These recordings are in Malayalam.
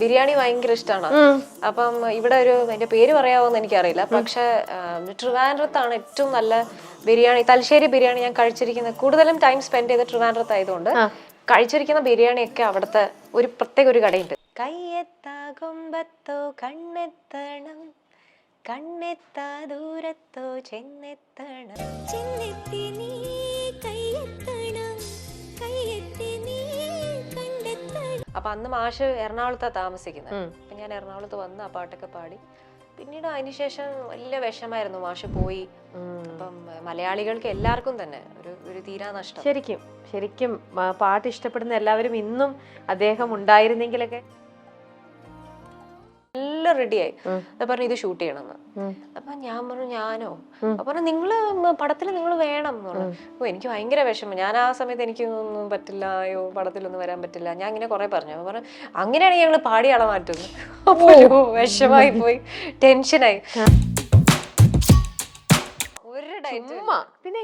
ബിരിയാണി ഭയങ്കര ഇഷ്ടമാണ്. അപ്പം ഇവിടെ ഒരു എന്റെ പേര് പറയാവോന്ന് എനിക്കറിയില്ല. പക്ഷെ ട്രിവാൻഡ്രത്താണ് ഏറ്റവും നല്ല ബിരിയാണി. തലശ്ശേരി ബിരിയാണി ഞാൻ കഴിച്ചിരിക്കുന്നത് കൂടുതലും ടൈം സ്പെൻഡ് ചെയ്ത് ട്രിവാൻഡ്രത്ത് ആയതുകൊണ്ട് കഴിച്ചിരിക്കുന്ന ബിരിയാണിയൊക്കെ അവിടുത്തെ ഒരു പ്രത്യേക ഒരു കടയുണ്ട്. കയ്യെത്താ കൊമ്പത്തോ കണ്ണെത്തണം, കണ്ണെത്താ ദൂരത്തോ ചെന്നെത്തണം, ചെന്നെത്തി നീ കയ്യെത്തണം, കയ്യെത്തി നീ കണ്ടെത്തണം. അപ്പൊ അന്ന് മാഷ് എറണാകുളത്താണ് താമസിക്കുന്നത്. അപ്പൊ ഞാൻ എറണാകുളത്ത് വന്ന് ആ പാട്ടൊക്കെ പാടി. പിന്നീട് അതിനുശേഷം വലിയ വിഷമായിരുന്നു മാഷ് പോയി. അപ്പം മലയാളികൾക്ക് എല്ലാവർക്കും തന്നെ ഒരു തീരാ നഷ്ടം. ശരിക്കും ശരിക്കും പാട്ട് ഇഷ്ടപ്പെടുന്ന എല്ലാവരും ഇന്നും അദ്ദേഹം ഉണ്ടായിരുന്നെങ്കിലൊക്കെ. എല്ലാം റെഡിയായി. പറഞ്ഞു ഇത് ഷൂട്ട് ചെയ്യണമെന്ന്. അപ്പൊ ഞാൻ പറഞ്ഞു ഞാനോ? അപ്പൊ നിങ്ങള് പടത്തിൽ നിങ്ങൾ വേണം എന്ന് പറഞ്ഞു. ഓ എനിക്ക് ഭയങ്കര വിഷമം. ഞാൻ ആ സമയത്ത് എനിക്കൊന്നും പറ്റില്ല, അയ്യോ പടത്തിലൊന്നും വരാൻ പറ്റില്ല, ഞാൻ ഇങ്ങനെ കുറെ പറഞ്ഞു. അപ്പൊ പറഞ്ഞു അങ്ങനെയാണെങ്കിൽ ഞങ്ങള് പാടിയാളെ മാറ്റുന്നു. അപ്പൊ വിഷമായി പോയി, ടെൻഷനായി. പിന്നെ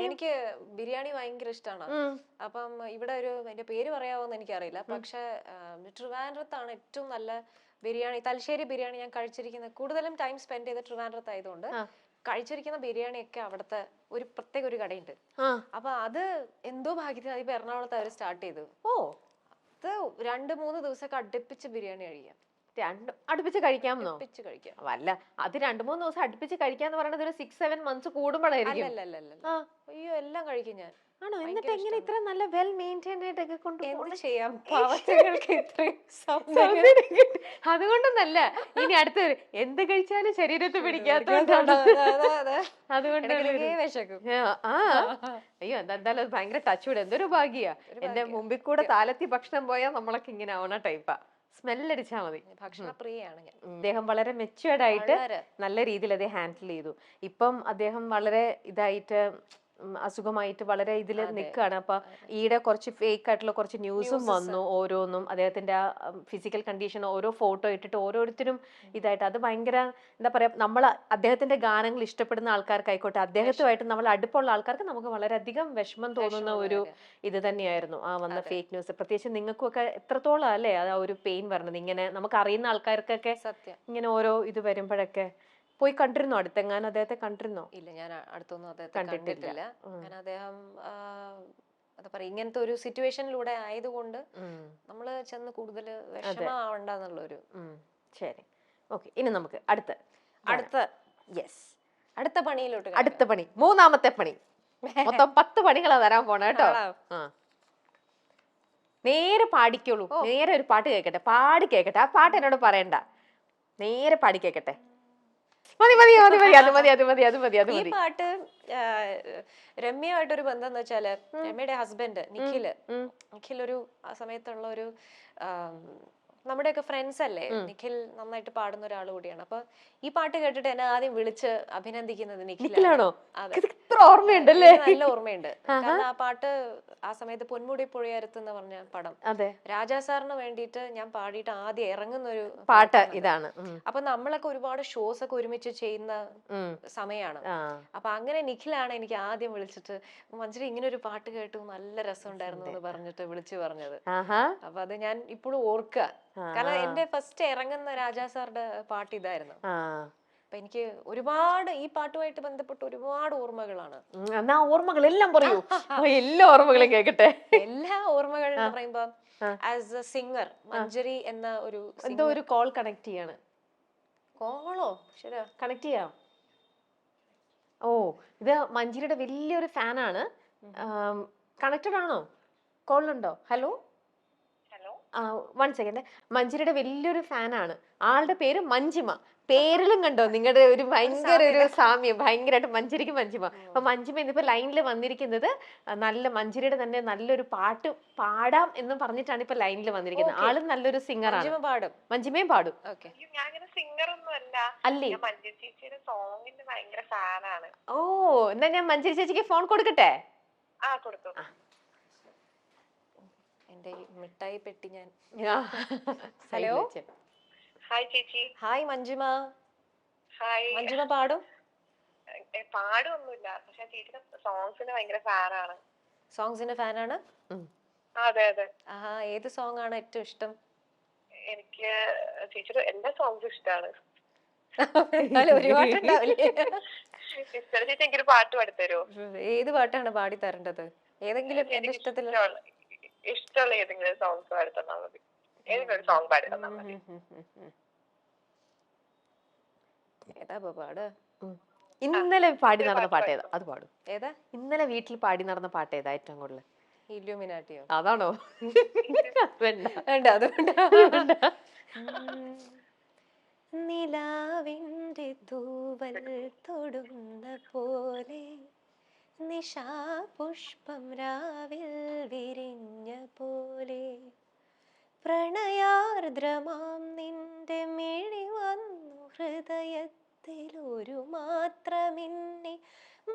എനിക്ക് ബിരിയാണി ഭയങ്കര ഇഷ്ടമാണ്. അപ്പം ഇവിടെ ഒരു എന്റെ പേര് പറയാവോന്ന് എനിക്കറിയില്ല. പക്ഷെ ട്രിവാൻഡ്രത്താണ് ഏറ്റവും നല്ല ബിരിയാണി. തലശ്ശേരി ബിരിയാണി ഞാൻ കഴിച്ചിരിക്കുന്നത് കൂടുതലും ടൈം സ്പെൻഡ് ചെയ്ത് ട്രിവാൻഡ്രത്ത് ആയതുകൊണ്ട് കഴിച്ചിരിക്കുന്ന ബിരിയാണിയൊക്കെ അവിടുത്തെ ഒരു പ്രത്യേക ഒരു കടയുണ്ട്. അപ്പൊ അത് എന്തോ ഭാഗ്യത്തിന് അതിപ്പോ എറണാകുളത്ത് അവർ സ്റ്റാർട്ട് ചെയ്തു. അത് 2-3 ദിവസമൊക്കെ അടുപ്പിച്ച് ബിരിയാണി കഴിക്കാം. അടുപ്പിച്ച് കഴിക്കാമെന്നോ? അല്ല, അത് 2-3 ദിവസം അടുപ്പിച്ച് കഴിക്കാന്ന് പറയുന്നത് ഒരു 6-7 months കൂടുമ്പോഴായിരിക്കും. അയ്യോ എല്ലാം കഴിക്കും ഞാൻ. ആണോ? എന്നിട്ട് എങ്ങനെ ഇത്ര നല്ല വെൽ മെയിൻറ്റൈൻഡ് ആയിട്ടൊക്കെ കൊണ്ടുപോകാം? അതുകൊണ്ടൊന്നല്ല, ഇനി അടുത്ത എന്ത് കഴിച്ചാലും ശരീരത്തിൽ പിടിക്കാത്തോണ്ടാണ്. അതുകൊണ്ട് അയ്യോ എന്തായാലും അത് ഭയങ്കര ടച്ച്. എന്തൊരു ഭാഗ്യ. എന്റെ മുമ്പിൽ കൂടെ താലത്തി ഭക്ഷണം പോയാൽ നമ്മളൊക്കെ ഇങ്ങനെ ആവണ ടൈപ്പാ. സ്മെല്ലടിച്ചാൽ മതി. ഭക്ഷണപ്രിയയാണ് ഞാൻ. അദ്ദേഹം വളരെ മെച്യൂർഡ് ആയിട്ട് നല്ല രീതിയിൽ അത് ഹാൻഡിൽ ചെയ്തു. ഇപ്പം അദ്ദേഹം വളരെ ഇതായിട്ട് അസുഖമായിട്ട് വളരെ ഇതിൽ നിൽക്കുകയാണ്. അപ്പൊ ഈടെ കുറച്ച് ഫേക്ക് ആയിട്ടുള്ള കുറച്ച് ന്യൂസും വന്നു. ഓരോന്നും അദ്ദേഹത്തിന്റെ ആ ഫിസിക്കൽ കണ്ടീഷൻ ഓരോ ഫോട്ടോ ഇട്ടിട്ട് ഓരോരുത്തരും ഇതായിട്ട് അത് ഭയങ്കര എന്താ പറയാ, നമ്മൾ അദ്ദേഹത്തിന്റെ ഗാനങ്ങൾ ഇഷ്ടപ്പെടുന്ന ആൾക്കാർക്കായിക്കോട്ടെ, അദ്ദേഹത്തുമായിട്ട് നമ്മൾ അടുപ്പുള്ള ആൾക്കാർക്ക് നമുക്ക് വളരെയധികം വിഷമം തോന്നുന്ന ഒരു ഇത് തന്നെയായിരുന്നു ആ വന്ന ഫേക്ക് ന്യൂസ്. പ്രത്യേകിച്ച് നിങ്ങൾക്കൊക്കെ എത്രത്തോളം അല്ലേ ആ ഒരു പെയിൻ വരണത്. ഇങ്ങനെ നമുക്ക് അറിയുന്ന ആൾക്കാർക്കൊക്കെ ഇങ്ങനെ ഓരോ ഇത് വരുമ്പോഴൊക്കെ. പോയി കണ്ടിരുന്നോ? അടുത്തെങ്ങാനും അദ്ദേഹത്തെ കണ്ടിരുന്നോ? ഇല്ല, ഞാൻ അടുത്തൊന്നും അദ്ദേഹത്തെ കണ്ടിട്ടില്ല. ഞാൻ അദ്ദേഹം എന്താ പറയാ ഇങ്ങനത്തെ ഒരു സിറ്റുവേഷനിലൂടെ ആയതുകൊണ്ട് നമ്മള് ചെന്ന് കൂടുതൽ വിഷമാവണ്ടെന്നുള്ളൊരു. ശരി, ഓക്കെ. ഇനി നമുക്ക് അടുത്ത പണിയിലോട്ട്. അടുത്ത പണി, മൂന്നാമത്തെ പണി. മൊത്തം 10 പണികളാ വരാൻ പോണ കേട്ടോ. നേരെ പാടിക്കോളൂ. നേരെ ഒരു പാട്ട് കേക്കട്ടെ, പാടി കേക്കട്ടെ. ആ പാട്ട് എന്നോട് പറയണ്ട, നേരെ പാടി കേക്കട്ടെ. ഈ പാട്ട് രമ്യമായിട്ടൊരു ബന്ധം എന്ന് വെച്ചാല് രമ്യയുടെ ഹസ്ബൻഡ് നിഖിൽ ഒരു ആ സമയത്തുള്ള ഒരു നമ്മുടെയൊക്കെ ഫ്രണ്ട്സ് അല്ലേ. നിഖിൽ നന്നായിട്ട് പാടുന്ന ഒരാൾ കൂടിയാണ്. അപ്പൊ ഈ പാട്ട് കേട്ടിട്ട് എന്നെ ആദ്യം വിളിച്ച് അഭിനന്ദിക്കുന്നത് നിഖിലാണോ? ഓർമ്മയുണ്ടല്ലേ? നല്ല ഓർമ്മയുണ്ട്. കാരണം ആ പാട്ട് ആ സമയത്ത് പൊന്മുടി പുഴയരുത്ത് എന്ന് പറഞ്ഞ പടം രാജാ സാറിന് വേണ്ടിയിട്ട് ഞാൻ പാടിയിട്ട് ആദ്യം ഇറങ്ങുന്ന ഒരു പാട്ട് ഇതാണ്. അപ്പൊ നമ്മളൊക്കെ ഒരുപാട് ഷോസ് ഒക്കെ ഒരുമിച്ച് ചെയ്യുന്ന സമയമാണ്. അപ്പൊ അങ്ങനെ നിഖിലാണ് എനിക്ക് ആദ്യം വിളിച്ചിട്ട് മഞ്ജരി ഇങ്ങനെ ഒരു പാട്ട് കേട്ടു, നല്ല രസമുണ്ടായിരുന്നു എന്ന് പറഞ്ഞിട്ട് വിളിച്ചു പറഞ്ഞത്. അപ്പൊ അത് ഞാൻ ഇപ്പോഴും ഓർക്കുക. കാരണം എന്റെ ഫസ്റ്റ് ഇറങ്ങുന്ന രാജാ സാറുടെ പാട്ട് ഇതായിരുന്നു. അപ്പൊ എനിക്ക് ഒരുപാട് ഈ പാട്ടുമായിട്ട് ബന്ധപ്പെട്ട് ഒരുപാട് ഓർമ്മകളാണ്. എന്നാ ഓർമ്മകളെല്ലാം പറയൂ. എല്ലാ ഓർമ്മകളും കേക്കട്ടെ. എല്ലാ ഓർമ്മകൾ എന്ന് പറയുമ്പോ ആസ് എ സിംഗർ മഞ്ജരി എന്ന ഒരു എന്തോ ഒരു കോൾ കണക്ട് ചെയ്യാണ്. കോളോ? ശരിയാ, കണക്ട് ചെയ്യാം. ഓ, ഇത് മഞ്ജരിയുടെ വലിയൊരു ഫാനാണ്. കണക്റ്റഡ് ആണോ? കോളിലുണ്ടോ? Hello, 1 second. മഞ്ജരിയുടെ വലിയൊരു ഫാനാണ്. ആളുടെ പേര് മഞ്ജിമ. പേരിലും കണ്ടോ നിങ്ങളുടെ ഒരു ഭയങ്കര ഒരു സാമ്യം, ഭയങ്കരമായിട്ട് മഞ്ജരിക്ക് മഞ്ജിമ. അപ്പൊ മഞ്ജിമ ഇന്നിപ്പോ ലൈനിൽ വന്നിരിക്കുന്നത് നല്ല മഞ്ജരിയുടെ തന്നെ നല്ലൊരു പാട്ട് പാടാം എന്ന് പറഞ്ഞിട്ടാണ് ഇപ്പൊ ലൈനിൽ വന്നിരിക്കുന്നത്. ആളും നല്ലൊരു സിംഗറാണ്. മഞ്ജിമയും പാടും. ഓ, എന്നാ ഞാൻ മഞ്ജരി ചേച്ചിക്ക് ഫോൺ കൊടുക്കട്ടെ? എന്റെ മിഠായി പെട്ടി ഞാൻ. ഹലോ, ഹായ് ചേച്ചി. ഹായ് മഞ്ജിമ. ഹായ്. മഞ്ജിമ പാടും? പാടൊന്നുമില്ല, പക്ഷെ ചേച്ചിയുടെ സോങ്സിന് ഭയങ്കര ഫാനാണ്. സോങ്സിന്റെ ഫാനാണ്? അതെ അതെ. ആഹാ, ഏത് സോങ് ആണ് ഏറ്റവും ഇഷ്ടം? എനിക്ക് ചേച്ചിയുടെ എല്ലാ സോങ്സും ഇഷ്ടമാണ്. എന്നാലും ഒരു പാട്ടുണ്ടാവില്ലേ? ഇഷ്ടം ചേച്ചി എനിക്കൊരു പാട്ട് പാടിത്തരുമോ? ഏത് പാട്ടാണ് പാടി തരേണ്ടത്? ഏതെങ്കിലും എന്റെ ഇഷ്ടത്തിൽ ഇഷ്ടമുള്ള ഏതെങ്കിലും സോങ്സ് പാടി തന്നാൽ മതി. ഏതെങ്കിലും ഒരു സോങ് പാടി തന്നാൽ മതി. ഏതാ പാട്? ഇന്നലെ പാടി നടന്ന പാട്ട് ഏതാ? അത് പാടും. ഏതാ? ഇന്നലെ വീട്ടിൽ പാടി നടന്ന പാട്ട് ഏതാ ഏറ്റവും കൂടുതൽ? ഇല്യൂമിനാറ്റിയോ? അതാണോ? വേണ്ട വേണ്ട, അതുകൊണ്ട് നിലാവിന്റെ തൂവൽ തൊടുന്ന പോലെ നിശാപുഷ്പം രാവിൽ വിരിഞ്ഞ പോലെ പ്രണയാർദ്രമാം നിന്റെ മിഴി വന്നു ഹൃദയത്തിൽ ഒരു മാത്രമിന്നി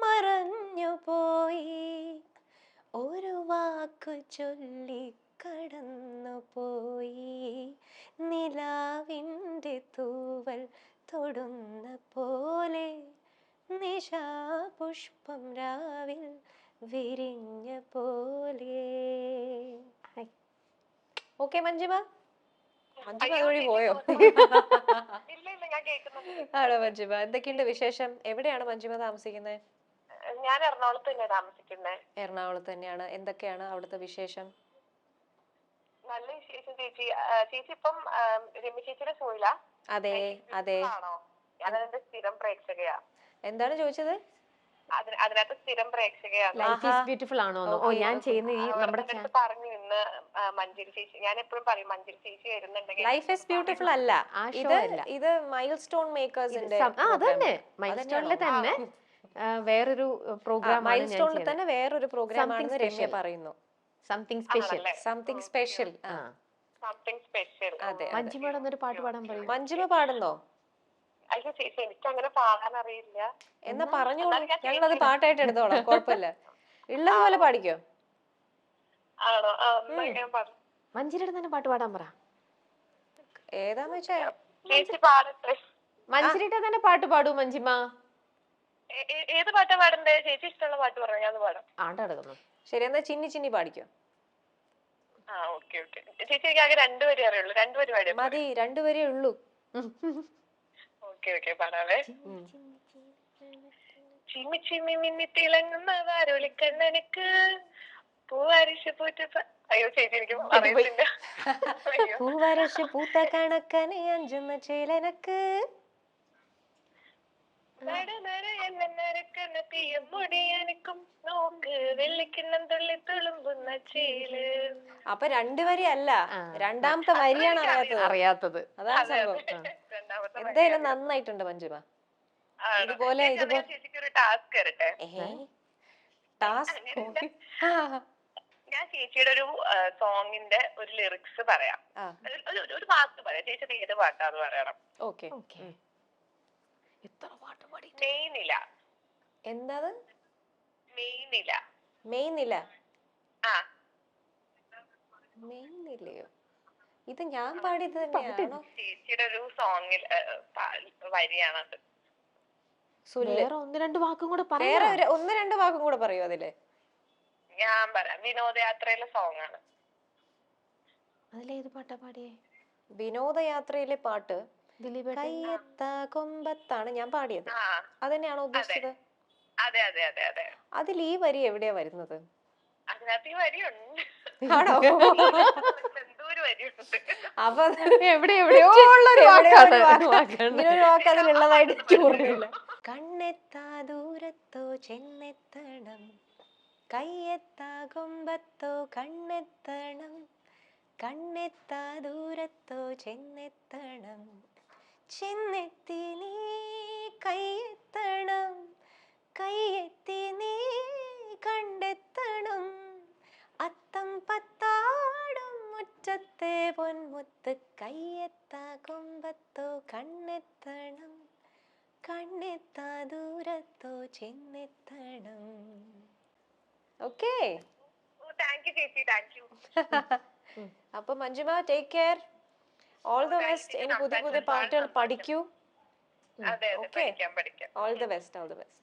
മറഞ്ഞു പോയി ഒരു വാക്കു ചൊല്ലി കടന്നു പോയി നിലാവിൻ്റെ തൂവൽ തൊടുന്ന പോലെ നിശാപുഷ്പം രാവിൽ വിരിഞ്ഞ പോലെ. ഓക്കെ മഞ്ജിമ? മഞ്ജിമ അതുവഴി പോയോ? ഇല്ല ഇല്ല, ഞാൻ കേൾക്കുന്നുണ്ട്. ആണോ മഞ്ജിമ? എന്തൊക്കെയുണ്ട് വിശേഷം? എവിടെയാണ് മഞ്ജിമ താമസിക്കുന്നത്? ഞാൻ എറണാകുളത്ത് തന്നെ താമസിക്കുന്നത്. എറണാകുളത്ത് തന്നെയാണ്. എന്തൊക്കെയാണ് അവിടുത്തെ വിശേഷം? നല്ല വിശേഷം ചേച്ചി. ചേച്ചി ഇപ്പം രമ്യ ചേച്ചിയുടെ ഷോയില? അതെ അതെ. ആണോ? ഞാനതിന്റെ സ്ഥിരം പ്രേക്ഷകയാ. എന്താണ് ചോദിച്ചത്? അതിനകത്ത് സ്ഥിരം പ്രേക്ഷകയാണ്. ലൈഫ് ഈസ് ബ്യൂട്ടിഫുൾ ആണോ? ഓ, ഞാൻ ചെയ്യുന്ന ഈ നമ്മുടെ പറഞ്ഞു ഇന്ന് മഞ്ജരി ചേച്ചി. ഞാൻ എപ്പോഴും പറയും മഞ്ജരി ചേച്ചി വരുന്നുണ്ടെങ്കിൽ. ലൈഫ് ഈസ് ബ്യൂട്ടിഫുൾ അല്ല, ഇത് മൈൽ സ്റ്റോൺ മേക്കേഴ്സിന്റെ. അതന്നെ മൈൽ സ്റ്റോണിലെ തന്നെ വേറൊരു പ്രോഗ്രാം. മൈൽ സ്റ്റോണിൽ തന്നെ വേറൊരു പ്രോഗ്രാം ആണെന്ന് രമ്യ പറയുന്നു. Something special. Something special. Something special. അതെ. മഞ്ജിമയോട് ഒന്നൊരു പാട്ട് പാടാൻ പറയും. മഞ്ജിമ പാടുന്നോ? അയ്യോ ചേച്ചി, എനിക്ക് അങ്ങനെ പാടാൻ അറിയില്ല. എന്നാ പറഞ്ഞോളൂ, ഞങ്ങളത് പാട്ടായിട്ട് എടുത്തോളാം, കുഴപ്പമില്ല. ഉള്ളതുപോലെ പാടിക്കോ. ആണോ? ഞാൻ പാടും. മഞ്ജിരിയുടെ തന്നെ പാട്ട് പാടാൻ പറ. ഏതാന്ന് വെച്ചാ ചേച്ചി പാടട്ടെ. മഞ്ജിരിയുടെ തന്നെ പാട്ട് പാടൂ മഞ്ജിമ. ഏത് പാട്ടാ പാടണ്ടേ? ചേച്ചി ഇഷ്ടമുള്ള പാട്ട് പറഞ്ഞു, ഞാൻ പാടാം. ആണ്ടെടുക്കുന്നു. ശരി, എന്നാ ചിന്നി ചിന്നി പാടിക്കോ. ഓക്കെ ഓക്കെ ചേച്ചി, എനിക്ക് ആകെ 2 വരി അറിയുള്ളൂ. 2 വരി പാടിയാ മതി, 2 വരേ ഉള്ളൂ. ഓക്കെ ഓക്കെ പാടാവേ. ചിമ്മി ചിമ്മി മിന്നി തിളങ്ങുന്ന വാരോളിക്കണ്ണനക്ക് പൂവാരിശ് പൂറ്റ. അയ്യോ ചേച്ചി, എനിക്ക് അറിയത്തില്ല. പൂവരശ് പൂത്ത കണക്കനെ അഞ്ചുന്ന ചേലനക്ക് അപ്പൊ 2 വരി അല്ല, രണ്ടാമത്തെ വരിയാണ് അറിയാത്തത്. അതാണ് സംഭവം. എന്തായാലും നന്നായിട്ടുണ്ട് മഞ്ജിമ. ഇതുപോലെ ടാസ്ക് തരട്ടെ. ടാസ്ക്? ഞാൻ ചേച്ചിയുടെ ഒരു സോങ്ങിന്റെ ഒരു ലിറിക്സ് പറയാം. ഒരു വാക്ക് പറയാം. ചേച്ചിയുടെ ഏത് പാട്ടാന്ന് പറയണം. ഓക്കെ. മെയ്നില. എന്താണ് മെയ്നില? മെയ്നില? മെയ്നിലയോ? ഇത് ഞാൻ പാടിയത് തന്നെയാണോ? ചേച്ചിയുടെ ഒരു സോങ്ങിൽ വരിയാണത്. വേറെ 1-2 വാക്കും കൂടെ വേറെ 1-2 വാക്കും കൂടെ പറയൂ അതില്. ഞാൻ പറയാം. വിനോദയാത്രയിലെ സോങ് ആണ്. അതിലേത് പാട്ടാ പാടിയേ? വിനോദയാത്രയിലെ പാട്ട് കയ്യെത്ത കൊമ്പത്താണ് ഞാൻ പാടിയത്. അതന്നെയാണോ ഉദ്ദേശിച്ചത്? അതെ അതെ അതെ അതെ. അതിൽ ഈ വരി എവിടെയാ വരുന്നത്? അതിനകത്ത് ഈ വരിയുണ്ട്. ആണോ? എന്തോരു വരിയുണ്ട്. അപ്പൊ എവിടെയോ ഇങ്ങനൊരു വാക്ക് അതിലുള്ളതായിട്ട് എനിക്ക് ഓർമ്മയില്ല. കണ്ണെത്താ ദൂരത്തോ ചെന്നെത്തണം, കയ്യെത്താ കൊമ്പത്തോ കണ്ണെത്തണം, കണ്ണെത്താ ദൂരത്തോ ചെന്നെത്തണം, ചെന്നെത്തി നീ കയ്യെത്തണം, കയ്യെത്തി നീ കണ്ടെത്തണം, അത്തം പത്താടും മുറ്റത്തെ പൊന്മുത്ത്, കയ്യെത്താ കൊമ്പത്തോ കണ്ണെത്തണം, കണ്ണെത്താ ദൂരത്തോ ചെന്നെത്തണം. ഓക്കേ. താങ്ക് യു ചേച്ചി, താങ്ക് യു. അപ്പൊ Manjima, take care, all the best. ഇനി പുതിയ പുതിയ പാട്ടുകൾ പഠിക്കൂ. അതെ അതെ, പഠിക്കാം പഠിക്കാം. All the best, all the best.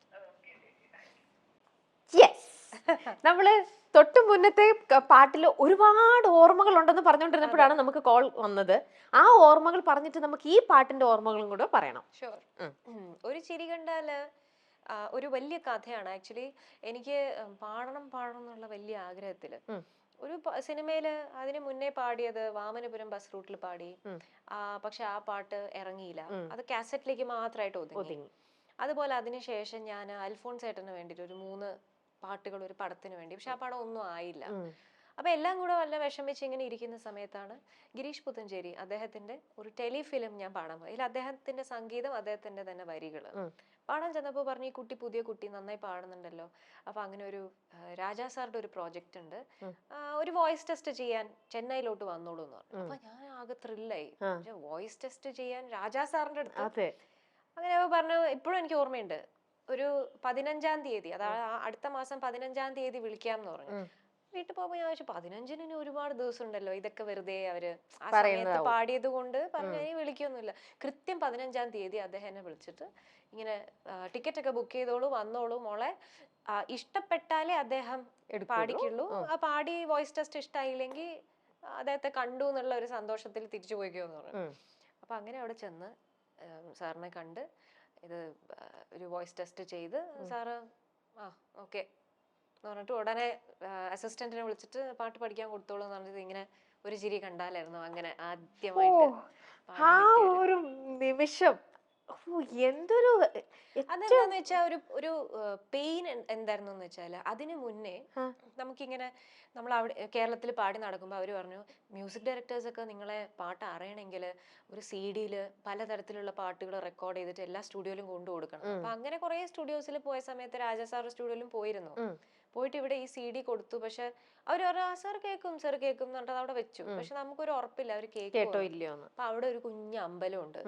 Yes. നമ്മള് തൊട്ടു മുന്നത്തെ പാട്ടിൽ ഒരുപാട് ഓർമ്മകൾ ഉണ്ടെന്ന് പറഞ്ഞുകൊണ്ടിരുന്നപ്പോഴാണ് നമുക്ക് കോൾ വന്നത്. ആ ഓർമ്മകൾ പറഞ്ഞിട്ട് നമുക്ക് ഈ പാട്ടിന്റെ ഓർമ്മകളും കൂടെ പറയണം. ഷുവർ. ഒരു ചിരി കണ്ടാല് ഒരു വലിയ കഥയാണ് ആക്ച്വലി. എനിക്ക് പാടണം എന്നുള്ള വലിയ ആഗ്രഹത്തില് ഒരു സിനിമയില് അതിന് മുന്നേ പാടിയത് വാമനപുരം ബസ് റൂട്ടിൽ പാടി. പക്ഷെ ആ പാട്ട് ഇറങ്ങിയില്ല, അത് കാസറ്റിലേക്ക് മാത്രമായിട്ട് ഒതുങ്ങി. അതുപോലെ അതിനുശേഷം ഞാൻ അൽഫോൺസ് ഏട്ടന് വേണ്ടിയിട്ട് ഒരു 3 പാട്ടുകൾ ഒരു പടത്തിന് വേണ്ടി, പക്ഷെ ആ പടം ഒന്നും ആയില്ല. അപ്പൊ എല്ലാം കൂടെ വല്ല വിഷമിച്ച് ഇങ്ങനെ ഇരിക്കുന്ന സമയത്താണ് ഗിരീഷ് പുത്തഞ്ചേരി അദ്ദേഹത്തിന്റെ ഒരു ടെലിഫിലിം ഞാൻ പാടാൻ പോയി. അതിൽ അദ്ദേഹത്തിന്റെ സംഗീതം, അദ്ദേഹത്തിന്റെ തന്നെ വരികള് പാടാൻ ചെന്നപ്പോ പറഞ്ഞു, ഈ കുട്ടി പുതിയ കുട്ടി നന്നായി പാടുന്നുണ്ടല്ലോ, അപ്പൊ അങ്ങനെ ഒരു രാജാ സാറിന്റെ ഒരു പ്രോജക്റ്റ് ഉണ്ട്, ഒരു വോയിസ് ടെസ്റ്റ് ചെയ്യാൻ ചെന്നൈയിലോട്ട് വന്നോളൂ എന്ന് പറഞ്ഞു. അപ്പൊ ഞാൻ ആകെ ത്രില്ലായി, വോയിസ് ടെസ്റ്റ് ചെയ്യാൻ രാജാ സാറിന്റെ അടുത്ത്. അങ്ങനെ പറഞ്ഞു. ഇപ്പോഴും എനിക്ക് ഓർമ്മയുണ്ട്, ഒരു 15-ാം തീയതി, അതായത് അടുത്ത മാസം 15-ാം തീയതി വിളിക്കാം എന്ന് പറഞ്ഞു. വീട്ടിൽ പോകുമ്പോ ഞാൻ ചോദിച്ചു, 15-ന് ഒരുപാട് ദിവസം ഉണ്ടല്ലോ, ഇതൊക്കെ വെറുതെ അവര് ആ സമയത്ത് പാടിയത് കൊണ്ട് പറഞ്ഞു വിളിക്കൊന്നുമില്ല. കൃത്യം 15-ാം തീയതി അദ്ദേഹം എന്നെ വിളിച്ചിട്ട് ഇങ്ങനെ ടിക്കറ്റ് ഒക്കെ ബുക്ക് ചെയ്തോളൂ, വന്നോളൂ മോളെ, ഇഷ്ടപ്പെട്ടാലേ അദ്ദേഹം പാടിക്കുള്ളൂ, ആ പാടി വോയിസ് ടെസ്റ്റ് ഇഷ്ടമായില്ലെങ്കിൽ അദ്ദേഹത്തെ കണ്ടു എന്നുള്ള ഒരു സന്തോഷത്തിൽ തിരിച്ചു പോയിക്കോന്ന് പറഞ്ഞു. അപ്പൊ അങ്ങനെ അവിടെ ചെന്ന് സാറിനെ കണ്ട് ഇത് ഒരു വോയിസ് ടെസ്റ്റ് ചെയ്ത് സാറ് ഓക്കെ എന്ന് പറഞ്ഞിട്ട് ഉടനെ അസിസ്റ്റന്റിനെ വിളിച്ചിട്ട് പാട്ട് പഠിക്കാൻ കൊടുത്തോളൂ എന്ന് പറഞ്ഞിട്ട് ഇങ്ങനെ ഒരു ചിരി കണ്ടാലായിരുന്നു അങ്ങനെ ആദ്യമായിട്ട് ആ ഒരു നിമിഷം. എന്തൊരു അതെന്താന്ന് വെച്ചാൽ ഒരു പെയിൻ എന്തായിരുന്നു എന്ന് വെച്ചാല്, അതിനു മുന്നേ നമുക്കിങ്ങനെ നമ്മൾ അവിടെ കേരളത്തിൽ പാടി നടക്കുമ്പോൾ അവര് പറഞ്ഞു, മ്യൂസിക് ഡയറക്ടേഴ്സ് ഒക്കെ നിങ്ങളെ പാട്ട് അറിയണമെങ്കിൽ ഒരു CD-യിൽ പലതരത്തിലുള്ള പാട്ടുകൾ റെക്കോർഡ് ചെയ്തിട്ട് എല്ലാ സ്റ്റുഡിയോയിലും കൊണ്ടു കൊടുക്കണം. അപ്പൊ അങ്ങനെ കുറെ സ്റ്റുഡിയോസിൽ പോയ സമയത്ത് രാജാ സാർ സ്റ്റുഡിയോയിലും പോയിരുന്നു. പോയിട്ട് ഇവിടെ ഈ CD കൊടുത്തു. പക്ഷെ അവര് പറഞ്ഞു, സാർ കേൾക്കും സാർ കേൾക്കും എന്ന് പറഞ്ഞിട്ട് അവിടെ വെച്ചു. പക്ഷെ നമുക്കൊരു ഉറപ്പില്ല അവര് കേട്ടോ ഇല്ലയോ. അപ്പൊ അവിടെ ഒരു കുഞ്ഞ് അമ്പലമുണ്ട്,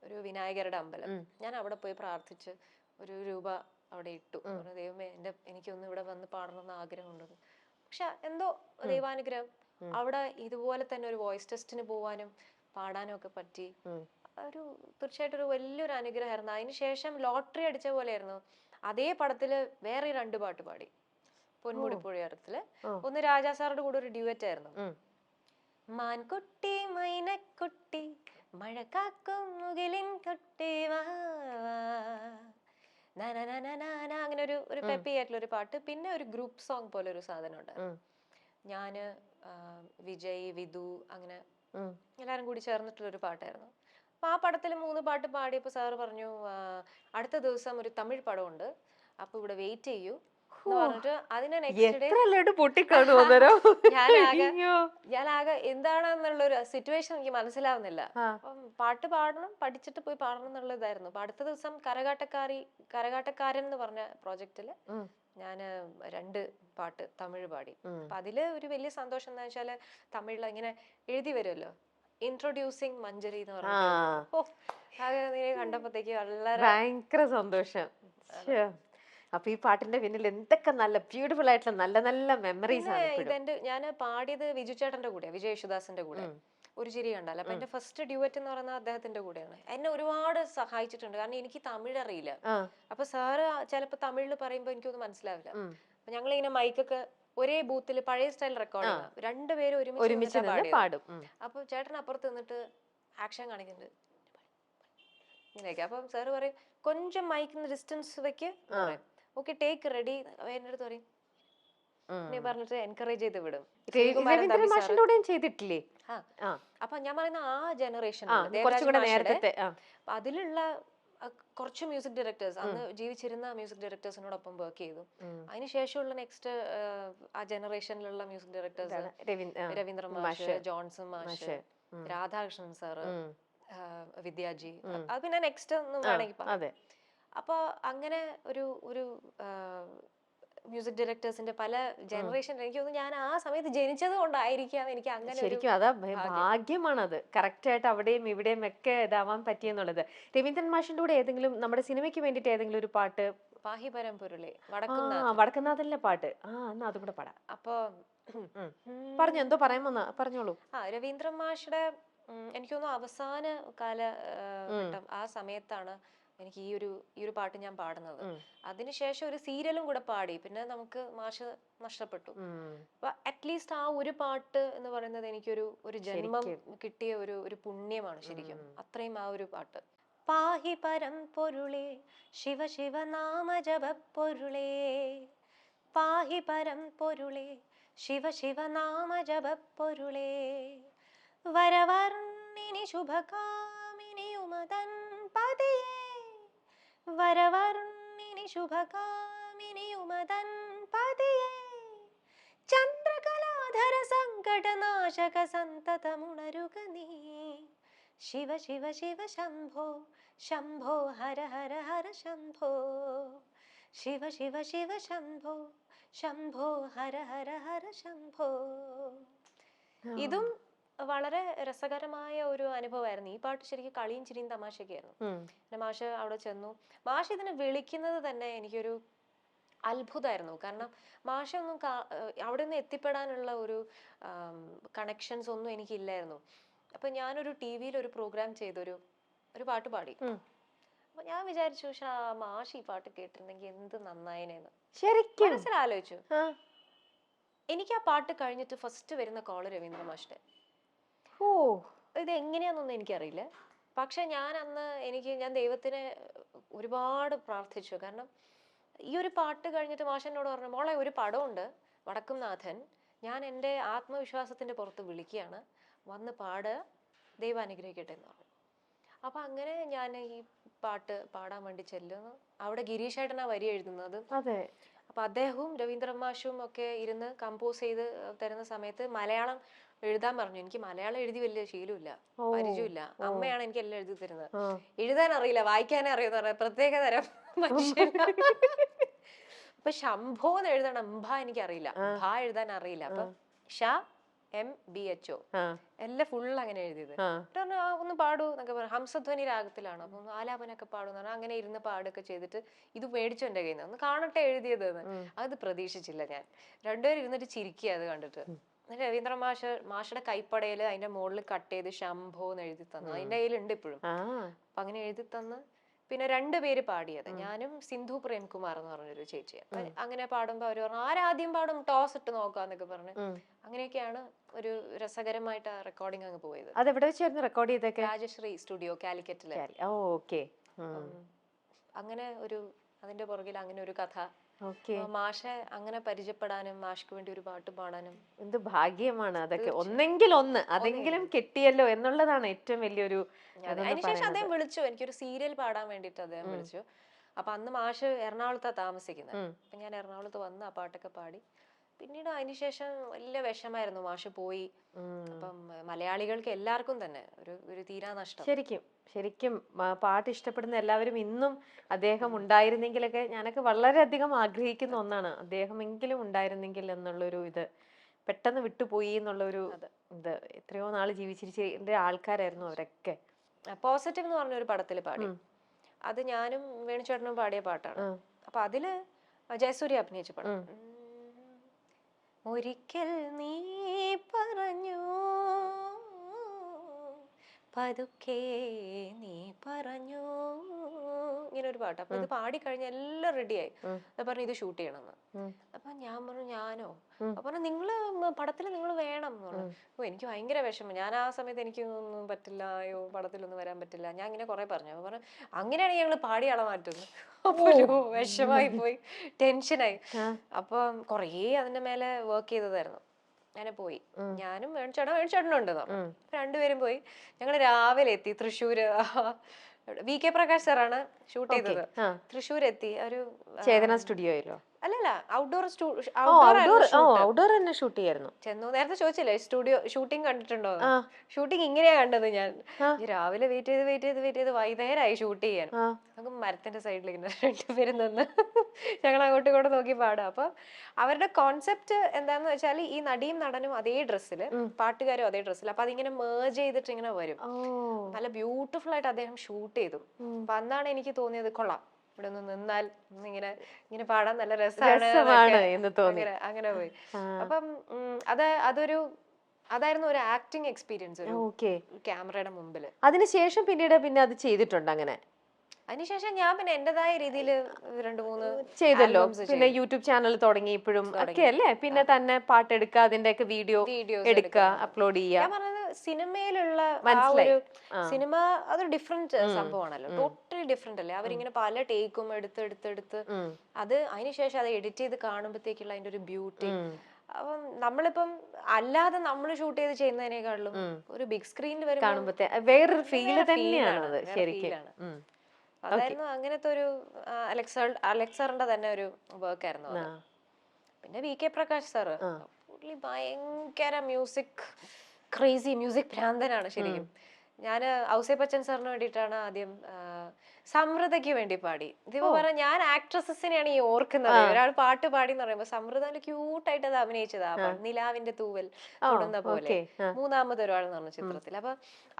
ഒരു വിനായകരുടെ അമ്പലം. ഞാൻ അവിടെ പോയി പ്രാർത്ഥിച്ച് ഒരു രൂപ അവിടെ ഇട്ടു. ദൈവമേ, എനിക്കൊന്ന് ഇവിടെ വന്ന് പാടണമെന്ന് ആഗ്രഹമുണ്ട്. പക്ഷെ എന്തോ ദൈവാനുഗ്രഹം അവിടെ ഇതുപോലെ തന്നെ ഒരു വോയിസ് ടെസ്റ്റിന് പോവാനും പാടാനും ഒക്കെ പറ്റി. ഒരു തീർച്ചയായിട്ടും ഒരു വലിയൊരു അനുഗ്രഹമായിരുന്നു. അതിനുശേഷം ലോട്ടറി അടിച്ച പോലെയായിരുന്നു. അതേ പടത്തില് വേറെ 2 പാട്ട് പാടി. പൊന്മുടിപ്പുഴയറത്തില് ഒന്ന് രാജാ സാറുടെ കൂടെ ഒരു ഡ്യൂറ്റ് ആയിരുന്നു. മാൻകുട്ടി മൈനക്കുട്ടി മഴ കാക്കും മുകിലിൻ കുട്ടി വാ അങ്ങനെ ഒരു പെപ്പി ആയിട്ടുള്ള ഒരു പാട്ട്. പിന്നെ ഒരു ഗ്രൂപ്പ് സോങ് പോലെ ഒരു സാധനം ഉണ്ട്. ഞാന് വിജയ്, വിധു, അങ്ങനെ എല്ലാരും കൂടി ചേർന്നിട്ടുള്ള ഒരു പാട്ടായിരുന്നു. അപ്പൊ ആ പടത്തിൽ 3 പാട്ട് പാടിയപ്പോ സാറ് പറഞ്ഞു, അടുത്ത ദിവസം ഒരു തമിഴ് പടമുണ്ട്, അപ്പൊ ഇവിടെ വെയിറ്റ് ചെയ്യൂ എന്ന് പറഞ്ഞിട്ട് അതിന് നെക്സ്റ്റ് ഡേ ഞാനാകെ എന്താണെന്നുള്ള ഒരു സിറ്റുവേഷൻ എനിക്ക് മനസ്സിലാവുന്നില്ല. അപ്പം പാട്ട് പാടണം, പഠിച്ചിട്ട് പോയി പാടണം എന്നുള്ള ഇതായിരുന്നു. അപ്പൊ അടുത്ത ദിവസം കരകാട്ടക്കാരൻ എന്ന് പറഞ്ഞ പ്രോജക്റ്റില് ഞാന് 2 പാട്ട് തമിഴ് പാടി. അപ്പൊ അതില് ഒരു വലിയ സന്തോഷം എന്താ വെച്ചാല്, തമിഴില് ഇങ്ങനെ എഴുതി വരുമല്ലോ, ഇൻട്രൊഡ്യൂസിങ് മഞ്ജരി എന്ന് പറഞ്ഞിട്ട് കണ്ടപ്പോഴത്തേക്ക് വളരെ ഭയങ്കര സന്തോഷം. അപ്പൊ ഈ പാട്ടിന്റെ പിന്നിൽ എന്തൊക്കെ നല്ല ബ്യൂട്ടിഫുൾ ആയിട്ടുള്ള നല്ല നല്ല മെമ്മറീസ് ആണ്. ഇതെന്റെ ഞാൻ പാടിയത് വിജു ചേട്ടന്റെ കൂടെ, വിജയ് യേശുദാസിന്റെ കൂടെ ഒരു ചിരി കണ്ടാൽ. അപ്പൊ എന്റെ ഫസ്റ്റ് ഡ്യൂറ്റ് എന്ന് പറയുന്നത് അദ്ദേഹത്തിന്റെ കൂടെയാണ്. എന്നെ ഒരുപാട് സഹായിച്ചിട്ടുണ്ട്, കാരണം എനിക്ക് തമിഴ് അറിയില്ല. അപ്പൊ സാറ് ചിലപ്പോ തമിഴില് പറയുമ്പോ എനിക്കൊന്നും മനസ്സിലാവില്ല. അപ്പൊ ഞങ്ങൾ ഇങ്ങനെ മൈക്കൊക്കെ ഒരേ ബൂത്തിൽ പഴയ സ്റ്റൈൽ റെക്കോർഡ് ചെയ്യണം, 2 പേരും ഒരുമിച്ച് പാടും. അപ്പൊ ചേട്ടൻ അപ്പുറത്ത് നിന്നിട്ട് ആക്ഷൻ കാണിക്കുന്നുണ്ട് ഇങ്ങനെയൊക്കെ. അപ്പൊ സാറ് പറയും, കൊഞ്ചം മൈക്കിന് ഡിസ്റ്റൻസ് വെക്ക്, ഓക്കെ ടേക്ക് റെഡി. എന്റെ അടുത്ത് പറയും പറഞ്ഞിട്ട് എൻകറേജ് ചെയ്ത് വിടും. ചെയ്തിട്ടില്ലേ? അപ്പൊ ഞാൻ പറയുന്ന ആ ജനറേഷൻ അതിലുള്ള കുറച്ച് മ്യൂസിക് ഡയറക്ടേഴ്സ്, അന്ന് ജീവിച്ചിരുന്ന മ്യൂസിക് ഡയറക്ടേഴ്സിനോടൊപ്പം വർക്ക് ചെയ്തു. അതിനുശേഷമുള്ള നെക്സ്റ്റ് ആ ജനറേഷനിലുള്ള മ്യൂസിക് ഡയറക്ടേഴ്സ് രവീന്ദ്ര മാഷ്, ജോൺസൺ മാഷ്, രാധാകൃഷ്ണൻ സാറ്, വിദ്യാജി, അത് പിന്നെ നെക്സ്റ്റ് ഒന്നും വേണമെങ്കിൽ. അപ്പൊ അങ്ങനെ ഒരു മ്യൂസിക് ഡയറക്ടേഴ്സിന്റെ പല ജനറേഷൻ, എനിക്ക് തോന്നുന്നു ഞാൻ ആ സമയത്ത് ജനിച്ചത് കൊണ്ടായിരിക്കാം എനിക്ക് അങ്ങനെ. ശരിക്കും അതാ ഭാഗ്യമാണത്, കറക്റ്റ് ആയിട്ട് അവിടെയും ഇവിടെയും ഒക്കെ ഇതാവാൻ പറ്റിയെന്നുള്ളത്. രവീന്ദ്രൻ മാഷിന്റെ കൂടെ ഏതെങ്കിലും നമ്മുടെ സിനിമയ്ക്ക് വേണ്ടിട്ട് ഏതെങ്കിലും ഒരു പാട്ട്? പാഹിപരം പൊരുളെ, വടക്കുന്നാഥനിലെ പാട്ട്, എന്നാ അതും കൂടെ പാടാം. അപ്പൊ പറഞ്ഞു, എന്തോ പറയാമെന്നാ പറഞ്ഞോളൂ. രവീന്ദ്രൻ മാഷിന്റെ എനിക്ക് തോന്നുന്നു അവസാന കാലഘട്ടം ആ സമയത്താണ് എനിക്ക് ഈ ഒരു പാട്ട് ഞാൻ പാടുന്നത്. അതിനുശേഷം ഒരു സീരിയലും കൂടെ പാടി, പിന്നെ നമുക്ക് മാഷ് നഷ്ടപ്പെട്ടു. അപ്പൊ അറ്റ്ലീസ്റ്റ് ആ ഒരു പാട്ട് എന്ന് പറയുന്നത് എനിക്കൊരു ജന്മം കിട്ടിയ ഒരു പുണ്യമാണ് ശരിക്കും. അത്രയും ആ ഒരു പാട്ട്. പാഹി പരം പൊരുളേ ശിവ ശിവ നാമ ജപ പൊരുളേ, പാഹി പരം പൊരുളേ ശിവ ശിവ നാമ ജപ പൊരുളേ, വരവർണ്ണിനി ശുഭകാമിനി ഉമതൻ പതിയേ, വരവർണ്ണിനി ശുഭകാമിനി ഉമതൻ പതിയേ, ചന്ദ്രകലാധര സങ്കടനാശക സന്തതമുണരുക നീ, ശിവ ശിവ ശിവ ശംഭോ ശംഭോ ഹര ഹര ഹര ശംഭോ, ശിവ ശിവ ശിവ ശംഭോ ശംഭോ ഹര ഹര ഹര ശംഭോ. ഇതും വളരെ രസകരമായ ഒരു അനുഭവമായിരുന്നു. ഈ പാട്ട് ശരിക്കും കളിയും ചിരിയും തമാശയൊക്കെയായിരുന്നു. പിന്നെ മാഷ് അവിടെ ചെന്നു. മാഷ് ഇതിനെ വിളിക്കുന്നത് തന്നെ എനിക്കൊരു അത്ഭുതമായിരുന്നു. കാരണം മാഷൊന്നും അവിടെ നിന്ന് എത്തിപ്പെടാനുള്ള ഒരു കണക്ഷൻസ് ഒന്നും എനിക്കില്ലായിരുന്നു. അപ്പൊ ഞാനൊരു TV-യിൽ ഒരു പ്രോഗ്രാം ചെയ്തൊരു പാട്ട് പാടി. അപ്പൊ ഞാൻ വിചാരിച്ചു, മാഷ് ഈ പാട്ട് കേട്ടിരുന്നെങ്കിൽ എന്ത് നന്നായിനെന്ന് ശരിക്കും മനസ്സിലാലോചിച്ചു. എനിക്ക് ആ പാട്ട് കഴിഞ്ഞിട്ട് ഫസ്റ്റ് വരുന്ന കോള് രവീന്ദ്ര മാഷിന്റെ. ഇത് എങ്ങനെയാന്നൊന്നും എനിക്കറിയില്ല. പക്ഷെ ഞാൻ ദൈവത്തിനെ ഒരുപാട് പ്രാർത്ഥിച്ചു. കാരണം ഈ ഒരു പാട്ട് കഴിഞ്ഞിട്ട് മാഷ് എന്നോട് പറഞ്ഞു, മോളെ ഒരു പടമുണ്ട് വടക്കുംനാഥൻ, ഞാൻ എൻ്റെ ആത്മവിശ്വാസത്തിന്റെ പുറത്ത് വിളിക്കുകയാണ്, വന്ന് പാടുക, ദൈവം അനുഗ്രഹിക്കട്ടെ എന്ന് പറഞ്ഞു. അപ്പൊ അങ്ങനെ ഞാൻ ഈ പാട്ട് പാടാൻ വേണ്ടി ചെല്ലുന്നു. അവിടെ ഗിരീഷ് ഏട്ടനാ വരി എഴുതുന്നത്. അപ്പൊ അദ്ദേഹവും രവീന്ദ്ര മാഷും ഒക്കെ ഇരുന്ന് കമ്പോസ് ചെയ്ത് തരുന്ന സമയത്ത് മലയാളം എഴുതാൻ പറഞ്ഞു. എനിക്ക് മലയാളം എഴുതി വലിയ ശീലമില്ല, പരിചയമില്ല. അമ്മയാണ് എനിക്ക് എല്ലാം എഴുതി തരുന്നത്. എഴുതാൻ അറിയില്ല, വായിക്കാനേ അറിയുന്ന പ്രത്യേക തരം മനുഷ്യൻ. അപ്പൊ ശംഭോന്ന് എഴുതണം, എനിക്കറിയില്ല, ഭ എഴുതാൻ അറിയില്ല. അപ്പൊ MBHO എല്ലാം ഫുൾ അങ്ങനെ എഴുതിയത്. ഒന്ന് പാടൂ എന്നൊക്കെ പറഞ്ഞു. ഹംസധ്വനി രാഗത്തിലാണ്, അപ്പൊ ആലാപനൊക്കെ പാടുന്ന പറഞ്ഞാൽ അങ്ങനെ ഇരുന്ന് പാടൊക്കെ ചെയ്തിട്ട് ഇത് മേടിച്ചു എന്റെ കയ്യിൽ നിന്ന്, ഒന്ന് കാണട്ടെ എഴുതിയത്. അത് പ്രതീക്ഷിച്ചില്ല ഞാൻ. രണ്ടുപേരും ഇരുന്നിട്ട് ചിരിക്കുക അത് കണ്ടിട്ട്. രവീന്ദ്ര മാഷയുടെ കൈപ്പടയില് അതിന്റെ മുകളിൽ കട്ട് ചെയ്ത് ശംഭോ എന്ന് എഴുതി തന്നു. അതിന്റെ കയ്യിലുണ്ട് ഇപ്പോഴും. അപ്പൊ അങ്ങനെ എഴുതി തന്ന് പിന്നെ 2 പേര് പാടിയത്, ഞാനും സിന്ധു പ്രേംകുമാർ എന്ന് പറഞ്ഞൊരു ചേച്ചി. അങ്ങനെ പാടുമ്പോ അവര് പറഞ്ഞു, ആരാദ്യം പാടും, ടോസ് ഇട്ട് നോക്കാന്നൊക്കെ പറഞ്ഞു. അങ്ങനെയൊക്കെയാണ് ഒരു രസകരമായിട്ട് ആ റെക്കോർഡിംഗ് അങ്ങ് പോയത്. അതെവിടെ വെച്ചായിരുന്നു റെക്കോർഡ് ചെയ്തൊക്കെ? രാജശ്രീ സ്റ്റുഡിയോ, കാലിക്കറ്റില്. അങ്ങനെ അതിന്റെ പുറകിൽ അങ്ങനെ ഒരു കഥ. മാഷെ അങ്ങനെ പരിചയപ്പെടാനും മാഷ്ക്ക് വേണ്ടി ഒരു പാട്ട് പാടാനും എന്ത് ഭാഗ്യമാണ്. അതൊക്കെ ഒന്നെങ്കിൽ ഒന്ന് അതെങ്കിലും കിട്ടിയല്ലോ എന്നുള്ളതാണ് ഏറ്റവും വലിയൊരു. അതിനുശേഷം അദ്ദേഹം വിളിച്ചു, എനിക്കൊരു സീരിയൽ പാടാൻ വേണ്ടിട്ട് അദ്ദേഹം വിളിച്ചു. അപ്പൊ അന്ന് മാഷ് എറണാകുളത്താ താമസിക്കുന്നത്. അപ്പൊ ഞാൻ എറണാകുളത്ത് വന്ന് ആ പാട്ടൊക്കെ പാടി. പിന്നീട് അതിനുശേഷം വലിയ വിഷമായിരുന്നു, മാഷ് പോയി. അപ്പം മലയാളികൾക്ക് എല്ലാവർക്കും തന്നെ ഒരു തീരാ നഷ്ടം. ശരിക്കും പാട്ട് ഇഷ്ടപ്പെടുന്ന എല്ലാവരും ഇന്നും അദ്ദേഹം ഉണ്ടായിരുന്നെങ്കിലൊക്കെ, ഞാനൊക്കെ വളരെയധികം ആഗ്രഹിക്കുന്ന ഒന്നാണ്, അദ്ദേഹമെങ്കിലും ഉണ്ടായിരുന്നെങ്കിൽ എന്നുള്ളൊരു ഇത്. പെട്ടെന്ന് വിട്ടുപോയി എന്നുള്ളൊരു ഇത്. എത്രയോ നാള് ജീവിച്ചിരിച്ച ആൾക്കാരായിരുന്നു അവരൊക്കെ. പോസിറ്റീവ് എന്ന് പറഞ്ഞ ഒരു പടത്തിൽ പാടി. അത് ഞാനും വേണുചേട്ടനും പാടിയ പാട്ടാണ്. അപ്പൊ അതില് ജയസൂര്യ അഭിനയിച്ച പടം. ഒരിക്കൽ നീ പറഞ്ഞു പതുക്കെ നീ പറഞ്ഞു, ഇങ്ങനെ ഒരു പാട്ട്. അപ്പൊ ഇത് പാടി കഴിഞ്ഞ എല്ലാം റെഡിയായി. പറഞ്ഞു ഇത് ഷൂട്ട് ചെയ്യണമെന്ന്. അപ്പൊ ഞാൻ പറഞ്ഞു, ഞാനോ? അപ്പൊ നിങ്ങള് പടത്തിൽ നിങ്ങൾ വേണം എന്ന് പറഞ്ഞു. എനിക്ക് ഭയങ്കര വിഷമം. ഞാൻ ആ സമയത്ത് എനിക്കൊന്നും പറ്റില്ല, അയ്യോ പടത്തിലൊന്നും വരാൻ പറ്റില്ല, ഞാൻ ഇങ്ങനെ കുറെ പറഞ്ഞു. അപ്പൊ പറഞ്ഞു, അങ്ങനെയാണെങ്കിൽ ഞങ്ങള് പാടി അള മാറ്റുന്നു. അപ്പൊ വിഷമായി പോയി, ടെൻഷനായി. അപ്പൊ കൊറേ അതിന്റെ മേലെ വർക്ക് ചെയ്തതായിരുന്നു. അങ്ങനെ പോയി. ഞാനും വേണുചേട്ടനും ഉണ്ടെന്ന് പറഞ്ഞു. 2 പേരും പോയി. ഞങ്ങള് രാവിലെ എത്തി തൃശ്ശൂര്. VK പ്രകാശ് സാറാണ് ഷൂട്ട് ചെയ്തത്. തൃശ്ശൂർ എത്തി. ഒരു ചേതന സ്റ്റുഡിയോയിലോ? അല്ലല്ല, ഔട്ട്ഡോർ തന്നെ ഷൂട്ട് ചെയ്യായിരുന്നു. ചെന്നു. നേരത്തെ ചോദിച്ചില്ലേ സ്റ്റുഡിയോ ഷൂട്ടിംഗ് കണ്ടിട്ടുണ്ടോ? ഷൂട്ടിംഗ് ഇങ്ങനെയാ കണ്ടത് ഞാൻ. രാവിലെ വെയിറ്റ് ചെയ്ത് വൈകുന്നേരമായി ഷൂട്ട് ചെയ്യാൻ. നമുക്ക് മരത്തിന്റെ സൈഡിൽ ഇങ്ങനെ 2 പേരും നിന്ന് ഞങ്ങൾ അങ്ങോട്ടും ഇങ്ങോട്ടും നോക്കി പാടുക. അപ്പൊ അവരുടെ കോൺസെപ്റ്റ് എന്താന്ന് വെച്ചാൽ, ഈ നടിയും നടനും അതേ ഡ്രസ്സില്, പാട്ടുകാരും അതേ ഡ്രസ്സിൽ. അപ്പൊ അതിങ്ങനെ മേർജ് ചെയ്തിട്ട് ഇങ്ങനെ വരും. നല്ല ബ്യൂട്ടിഫുൾ ആയിട്ട് അദ്ദേഹം ഷൂട്ട് ചെയ്തു. അപ്പൊ അന്നാണ് എനിക്ക് തോന്നിയത്, കൊള്ളാം, ഇവിടെ ഒന്ന് നിന്നാൽ ഇങ്ങനെ പാടാൻ നല്ല രസമാണ് എന്ന് തോന്നി. അങ്ങനെ പോയി. അപ്പം അതായിരുന്നു ഒരു ആക്ടിങ് എക്സ്പീരിയൻസ് ക്യാമറയുടെ മുമ്പിൽ. അതിനുശേഷം പിന്നെ അത് ചെയ്തിട്ടുണ്ട് അങ്ങനെ? അതിനുശേഷം ഞാൻ പിന്നെ എന്റേതായ രീതിയിൽ 2-3 ചെയ്തല്ലോ. albums പിന്നെ യൂട്യൂബ് ചാനൽ തുടങ്ങി ഇപ്പോഴും ഒക്കെ അല്ലേ? പിന്നെ തന്നെ പാട്ടെടുക്കുക, അതിന്റെ ഒക്കെ വീഡിയോസ് എടുക്കുക, അപ്ലോഡ് ഞാൻ ചെയ്യുക. പറഞ്ഞത് സിനിമയിലുള്ള സിനിമ അതൊരു ഡിഫറെന്റ് സംഭവമാണല്ലോ, ടോട്ടലി ഡിഫറെന്റ് അല്ലേ. അവരിങ്ങനെ പല ടേക്കും എടുത്ത് അത് അതിനുശേഷം അത് എഡിറ്റ് ചെയ്ത് കാണുമ്പോഴത്തേക്കുള്ള അതിന്റെ ഒരു ബ്യൂട്ടി. അപ്പം നമ്മളിപ്പം അല്ലാതെ നമ്മൾ ഷൂട്ട് ചെയ്ത് ചെയ്യുന്നതിനേക്കാളും ഒരു ബിഗ് സ്ക്രീനിൽ കാണുമ്പത്തെ വേറൊരു ഫീല് തന്നെയാണ് അത് ശരിക്കും. അതായിരുന്നു അങ്ങനത്തെ ഒരു അലക്സാറിന്റെ തന്നെ ഒരു വർക്ക് ആയിരുന്നു അത്. പിന്നെ VK പ്രകാശ് സാറ് പുള്ളി ഭയങ്കര ക്രേസി മ്യൂസിക് ഭ്രാന്തനാണ് ശരിക്കും. ഞാൻ ഔസേപ്പ് ബച്ചൻ സാറിന് വേണ്ടിയിട്ടാണ് ആദ്യം സമൃദ്ധയ്ക്ക് വേണ്ടി പാടി. ഇതിപ്പോ പറഞ്ഞ ഞാൻ ആക്ട്രസസിനെയാണ് ഈ ഓർക്കുന്നത്. ഒരാൾ പാട്ട് പാടി എന്ന് പറയുമ്പോ സമൃദ്ധ നല്ല ക്യൂട്ടായിട്ട് അത് അഭിനയിച്ചതാ. നിലാവിന്റെ തൂവൽ തൊടുന്ന പോലെ, മൂന്നാമത് ഒരാൾ എന്ന് പറഞ്ഞ ചിത്രത്തിൽ. അപ്പൊ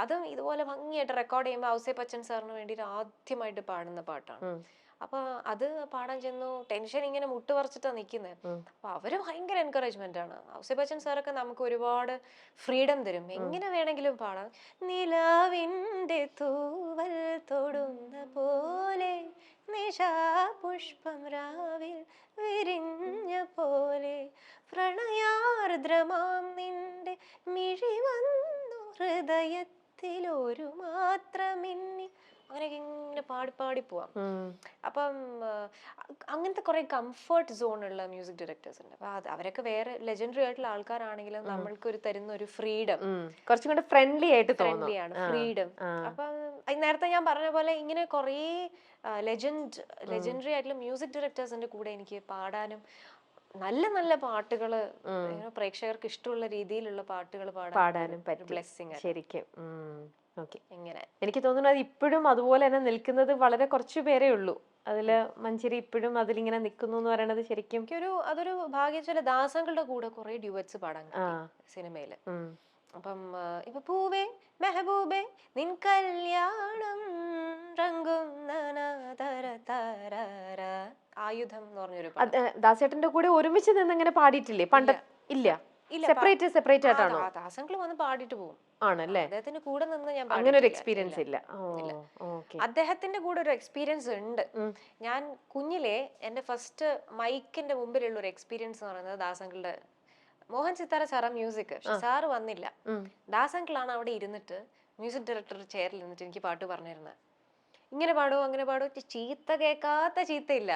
അതും ഇതുപോലെ ഭംഗിയായിട്ട് റെക്കോർഡ് ചെയ്യുമ്പോൾ ഔസേപ്പ് ബച്ചൻ സാറിന് വേണ്ടിയിട്ട് ആദ്യമായിട്ട് പാടുന്ന പാട്ടാണ്. അപ്പൊ അത് പാടാൻ ചെന്നു, ടെൻഷൻ ഇങ്ങനെ മുട്ടുപറിച്ചിട്ടാ നിക്കുന്നത്. അപ്പൊ അവര് ഭയങ്കര എൻകറേജ്മെന്റ് ആണ്. ഔസേപ്പ് ബച്ചൻ സാറൊക്കെ നമുക്ക് ഒരുപാട് ഫ്രീഡം തരും, എങ്ങനെ വേണമെങ്കിലും പാടാം. നിലാവിന്റെ തൂവൽ തൊടുന്ന പോലെ, നിശാപുഷ്പം രാവിൽ വിരിഞ്ഞ പോലെ, പ്രണയാർദ്രമാം നിന്റെ മിഴി വന്നു ഹൃദയത്തിൽ ഒരു മാത്രമിന്നി, അങ്ങനെയൊക്കെ ഇങ്ങനെ പാടി പോവാം. അപ്പം അങ്ങനത്തെ കുറെ കംഫർട്ട് സോണുള്ള മ്യൂസിക് ഡയറക്ടേഴ്സ് ഉണ്ട്. അപ്പൊ അവരൊക്കെ വേറെ ലെജൻഡറി ആയിട്ടുള്ള ആൾക്കാരാണെങ്കിലും നമ്മൾക്ക് ഒരു തരുന്ന ഒരു ഫ്രീഡം കുറച്ചും കൂടെ ഫ്രണ്ട്ലി ആണ് ഫ്രീഡം. അപ്പം നേരത്തെ ഞാൻ പറഞ്ഞ പോലെ ഇങ്ങനെ കുറേ ലെജൻഡറി ആയിട്ടുള്ള മ്യൂസിക് ഡയറക്ടേഴ്സിന്റെ കൂടെ എനിക്ക് പാടാനും നല്ല നല്ല പാട്ടുകള് പ്രേക്ഷകർക്ക് ഇഷ്ടമുള്ള രീതിയിലുള്ള പാട്ടുകൾ പാടാനും ബ്ലെസ്സിങ് ശരിക്കും. എനിക്ക് തോന്നുന്നു അത് ഇപ്പോഴും അതുപോലെ തന്നെ നിൽക്കുന്നത് വളരെ കുറച്ചു പേരേ ഉള്ളൂ. അതില് മഞ്ചേരി ഇപ്പോഴും അതിലിങ്ങനെ നിൽക്കുന്നു എന്ന് പറയുന്നത് ശരിക്കും അതൊരു ഭാഗ്യശാല. ദാസങ്ങളുടെ കൂടെ കുറെ ഡ്യുവറ്റ്സ് പാടാൻ സിനിമയില്. അപ്പം ഇപ്പൊ പൂവേ മെഹബൂബേ നിൻ കല്യാണം ആയുധം എന്ന് പറഞ്ഞൊരു ദാസേട്ടന്റെ കൂടെ ഒരുമിച്ച് നിന്ന് ഇങ്ങനെ പാടിയിട്ടില്ലേ പണ്ട്? ഇല്ല, സെപ്പറേറ്റ് ആയിട്ടാണോ? ദാസങ്ങൾ വന്ന് പാടിയിട്ട് പോകും. ആണല്ലേ? അദ്ദേഹത്തിന്റെ കൂടെ നിന്ന് ഞാൻ അങ്ങനെ ഒരു എക്സ്പീരിയൻസ് ഇല്ല. അദ്ദേഹത്തിന്റെ കൂടെ ഒരു എക്സ്പീരിയൻസ് ഉണ്ട്. ഞാൻ കുഞ്ഞിലെ എന്റെ ഫസ്റ്റ് മൈക്കിന്റെ മുമ്പിലുള്ള ഒരു എക്സ്പീരിയൻസ് എന്ന് പറയുന്നത് ദാസങ്ങളുടെ മോഹൻ സിത്താര സാറാ മ്യൂസിക്. സാറ് വന്നില്ല, ദാസങ്കിളാണ് അവിടെ ഇരുന്നിട്ട് മ്യൂസിക് ഡയറക്ടർ ചെയറിൽ ഇരുന്നിട്ട് എനിക്ക് പാട്ട് പറഞ്ഞിരുന്നത്. ഇങ്ങനെ പാടോ അങ്ങനെ പാടോ, ചീത്ത കേൾക്കാത്ത ചീത്തയില്ല.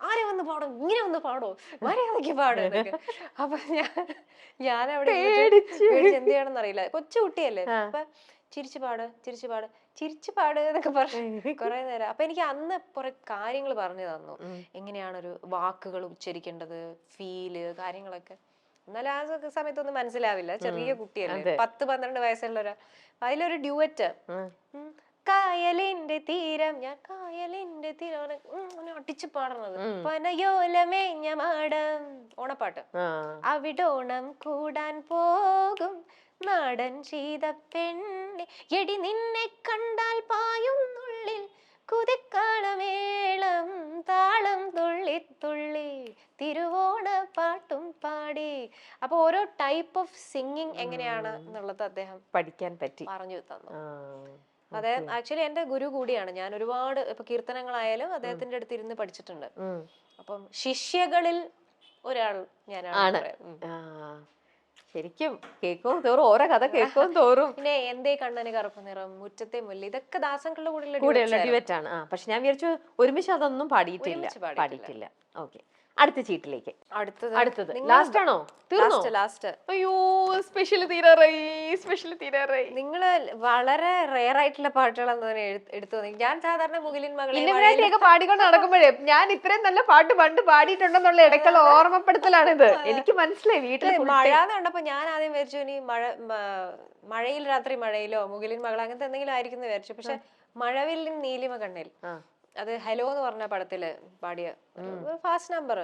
ആരെ വന്ന് പാടോ, ഇങ്ങനെ വന്ന് പാടോ, മര്യാദയ്ക്ക് പാടും എന്നൊക്കെ. അപ്പൊ ഞാൻ അവിടെ എന്ത് ചെയ്യണമെന്ന് അറിയില്ല, കൊച്ചുകുട്ടിയല്ലേ. അപ്പൊ ചിരിച്ചു പാട് എന്നൊക്കെ പറഞ്ഞു കുറെ നേരം. അപ്പൊ എനിക്ക് അന്ന് കുറെ കാര്യങ്ങൾ പറഞ്ഞു തന്നു, എങ്ങനെയാണ് ഒരു വാക്കുകൾ ഉച്ചരിക്കേണ്ടത്, ഫീല് കാര്യങ്ങളൊക്കെ. എന്നാലും ആ സമയത്തൊന്നും മനസ്സിലാവില്ല, ചെറിയ കുട്ടിയല്ലേ, 10-12 വയസ്സുള്ള അതിലൊരു ഡ്യുവറ്റ്, കായലിന്റെ തീരം, ഞാൻ കായലിന്റെ തീരം ഒട്ടിച്ചു പാടുന്നത്. പനയോലമേഞ്ഞ മാടം, ഓണപ്പാട്ട്. അവിടോണം കൂടാൻ പോകും നാടൻ ചെയ്ത പെണ്ണെ, എടി നിന്നെ കണ്ടാൽ പായുന്നുള്ളിൽ കുതിക്കാളമേളം, താളം തുള്ളി തുള്ളി തിരുവോണ പാട്ടും പാടി. അപ്പൊ ഓരോ ടൈപ്പ് ഓഫ് സിംഗിങ് എങ്ങനെയാണ് എന്നുള്ളത് അദ്ദേഹം പഠിക്കാൻ പറ്റി, പറഞ്ഞു തന്നു. അതെ, ആക്ച്വലി എന്റെ ഗുരു കൂടിയാണ്. ഞാൻ ഒരുപാട് ഇപ്പൊ കീർത്തനങ്ങളായാലും അദ്ദേഹത്തിന്റെ അടുത്ത് ഇരുന്ന് പഠിച്ചിട്ടുണ്ട്. അപ്പം ശിഷ്യകളിൽ ഒരാൾ ഞാനാണ്. ശരിക്കും കേൾക്കും തോറും ഓരോ കഥ കേൾക്കും തോറും. പിന്നെ എന്തേ കണ്ണന് കറുപ്പ് നിറം, മുറ്റത്തെ മുല്ല, ഇതൊക്കെ ദാസങ്ങളുടെ കൂടെയുള്ള ഡ്യുവറ്റ് ആണ്. പക്ഷെ ഞാൻ വിചാരിച്ചു ഒരുമിച്ച് അതൊന്നും പാടിയിട്ടില്ല. ഓക്കെ, അടുത്ത ചീട്ടിലേക്ക്. അടുത്തത് ലാസ്റ്റ് ആണോ? ലാസ്റ്റ്. അയ്യോ, സ്പെഷ്യൽ തീരാറായി. നിങ്ങള് വളരെ റെയർ ആയിട്ടുള്ള പാട്ടുകളെന്ന് എടുത്തു. ഞാൻ സാധാരണ മുകിലിൻ മകളെ പാടിക്കൊണ്ട് നടക്കുമ്പോഴേ ഞാൻ ഇത്രയും നല്ല പാട്ട് പണ്ട് പാടിയിട്ടുണ്ടെന്നുള്ള ഇടയ്ക്കുള്ള ഓർമ്മപ്പെടുത്തലാണിത്. എനിക്ക് മനസ്സിലായി. വീട്ടിൽ മഴ കണ്ടപ്പോ ഞാൻ ആദ്യം വിചാരിച്ചു ഇനി മഴയിൽ രാത്രി മഴയിലോ മുകിലിൻ മകൾ അങ്ങനത്തെ എന്തെങ്കിലും ആയിരിക്കും എന്ന് വിചാരിച്ചു. പക്ഷെ മഴവില്ലിൻ നീലിമ കണ്ണിൽ, അത് ഹലോ എന്ന് പറഞ്ഞ പടത്തില് പാടിയ ഫാസ്റ്റ് നമ്പർ.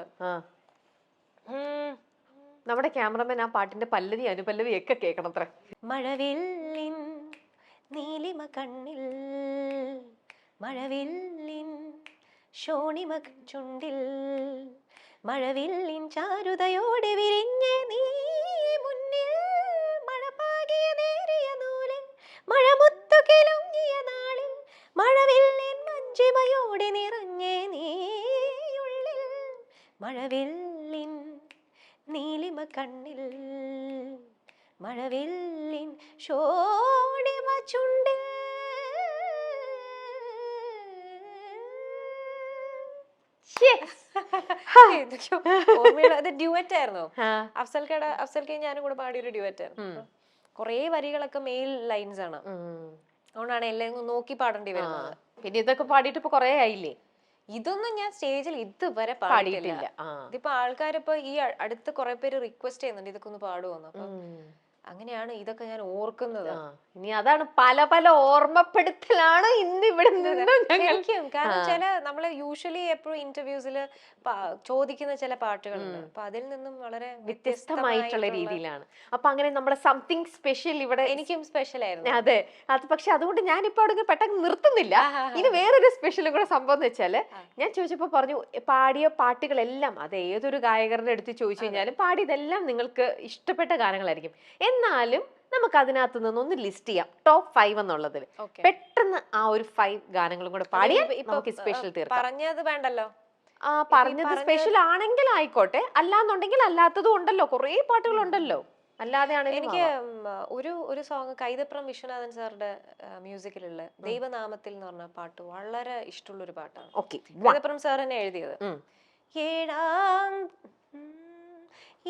നമ്മുടെ ക്യാമറമാൻ ആ പാട്ടിന്റെ പല്ലവി അനുപല്ലവി ഒക്കെ കേൾക്കണം അത്ര. മഴവില്ലിൻ നീലിമ കണ്ണിൽ, മഴവില്ലിൻ ശോണിമ ചുണ്ടിൽ, മഴവില്ലിൻ ചാരുതയോടെ വിരിഞ്ഞേ നീ മുന്നിൽ, മഴ പാകിയ നേരിയ നൂലിൽ, മഴമുത്തു കിലുങ്ങിയ നാളിൽ, മഴവില്ലിൻ മഴവില്ലിൻ നീലിമ കണ്ണിൽ മഴവില്ലിൻ ഷോണിമ ചുണ്ടിൽ അത് ഡ്യുവറ്റ് ആയിരുന്നു. അഫ്സൽക്കെ ഞാനും കൂടെ പാടിയൊരു ഡ്യുവറ്റ് ആയിരുന്നു. കൊറേ വരികളൊക്കെ മെയിൽ ലൈൻസ് ആണ്, അതുകൊണ്ടാണ് എല്ലാം നോക്കി പാടേണ്ടി വരുന്നത്. പിന്നെ ഇതൊക്കെ പാടിയിട്ട് ഇപ്പൊ കൊറേ ആയില്ലേ? ഇതൊന്നും ഞാൻ സ്റ്റേജിൽ ഇതുവരെ പാടിയിട്ടില്ല. ഇതിപ്പോ ആൾക്കാരിപ്പോ ഈ അടുത്ത് കുറെ പേര് റിക്വസ്റ്റ് ചെയ്യുന്നുണ്ട് ഇതൊക്കെ ഒന്ന് പാടുവോന്ന്. അപ്പൊ അങ്ങനെയാണ് ഇതൊക്കെ ഞാൻ ഓർക്കുന്നത്. ഇനി അതാണ് പല പല ഓർമ്മപ്പെടുത്തലാണ് ഇന്ന് ഇവിടെ ശരിക്കും. കാരണം ചില നമ്മള് യൂഷ്വലി എപ്പോഴും ഇന്റർവ്യൂസിൽ ചോദിക്കുന്ന ചില പാട്ടുകളുണ്ട്, അപ്പൊ അതിൽ നിന്നും വളരെ വ്യത്യസ്തമായിട്ടുള്ള രീതിയിലാണ്. അപ്പൊ അങ്ങനെ നമ്മുടെ സംതിങ് സ്പെഷ്യൽ ഇവിടെ എനിക്കും സ്പെഷ്യൽ ആയിരുന്നു. അതെ, അത് പക്ഷെ അതുകൊണ്ട് ഞാനിപ്പോ അവിടെ പെട്ടെന്ന് നിർത്തുന്നില്ല. ഇനി വേറൊരു സ്പെഷ്യലും കൂടെ സംഭവം എന്ന് വെച്ചാല്, ഞാൻ ചോദിച്ചപ്പോ പറഞ്ഞു പാടിയ പാട്ടുകളെല്ലാം അത് ഏതൊരു ഗായകരുടെ അടുത്ത് ചോദിച്ചു കഴിഞ്ഞാലും പാടിയതെല്ലാം നിങ്ങൾക്ക് ഇഷ്ടപ്പെട്ട ഗാനങ്ങളായിരിക്കും. എന്നാലും നമുക്ക് അതിനകത്ത് നിന്നൊന്ന് ലിസ്റ്റ് ചെയ്യാം ടോപ്പ് 5 എന്നുള്ളതിൽ. പെട്ടെന്ന് ആ ഒരു 5 ഗാനങ്ങളും കൂടെ പാടിയാൽ നമുക്ക് സ്പെഷ്യൽ തീർക്കാം. പറഞ്ഞത് വേണ്ടല്ലോ. പറഞ്ഞത് സ്പെഷ്യൽ ആണെങ്കിൽ ആയിക്കോട്ടെ, അല്ലാന്നുണ്ടെങ്കിൽ അല്ലാത്തതും ഉണ്ടല്ലോ, കുറെ പാട്ടുകളുണ്ടല്ലോ. അല്ലാതെ എനിക്ക് ഒരു സോങ് കൈതപ്രം വിശ്വനാഥൻ സാറുടെ മ്യൂസിക്കിലുള്ള ദൈവനാമത്തിൽ എന്ന് പറഞ്ഞ പാട്ട് വളരെ ഇഷ്ടമുള്ള ഒരു പാട്ടാണ്. കൈതപ്രം സാർ തന്നെ എഴുതിയത്.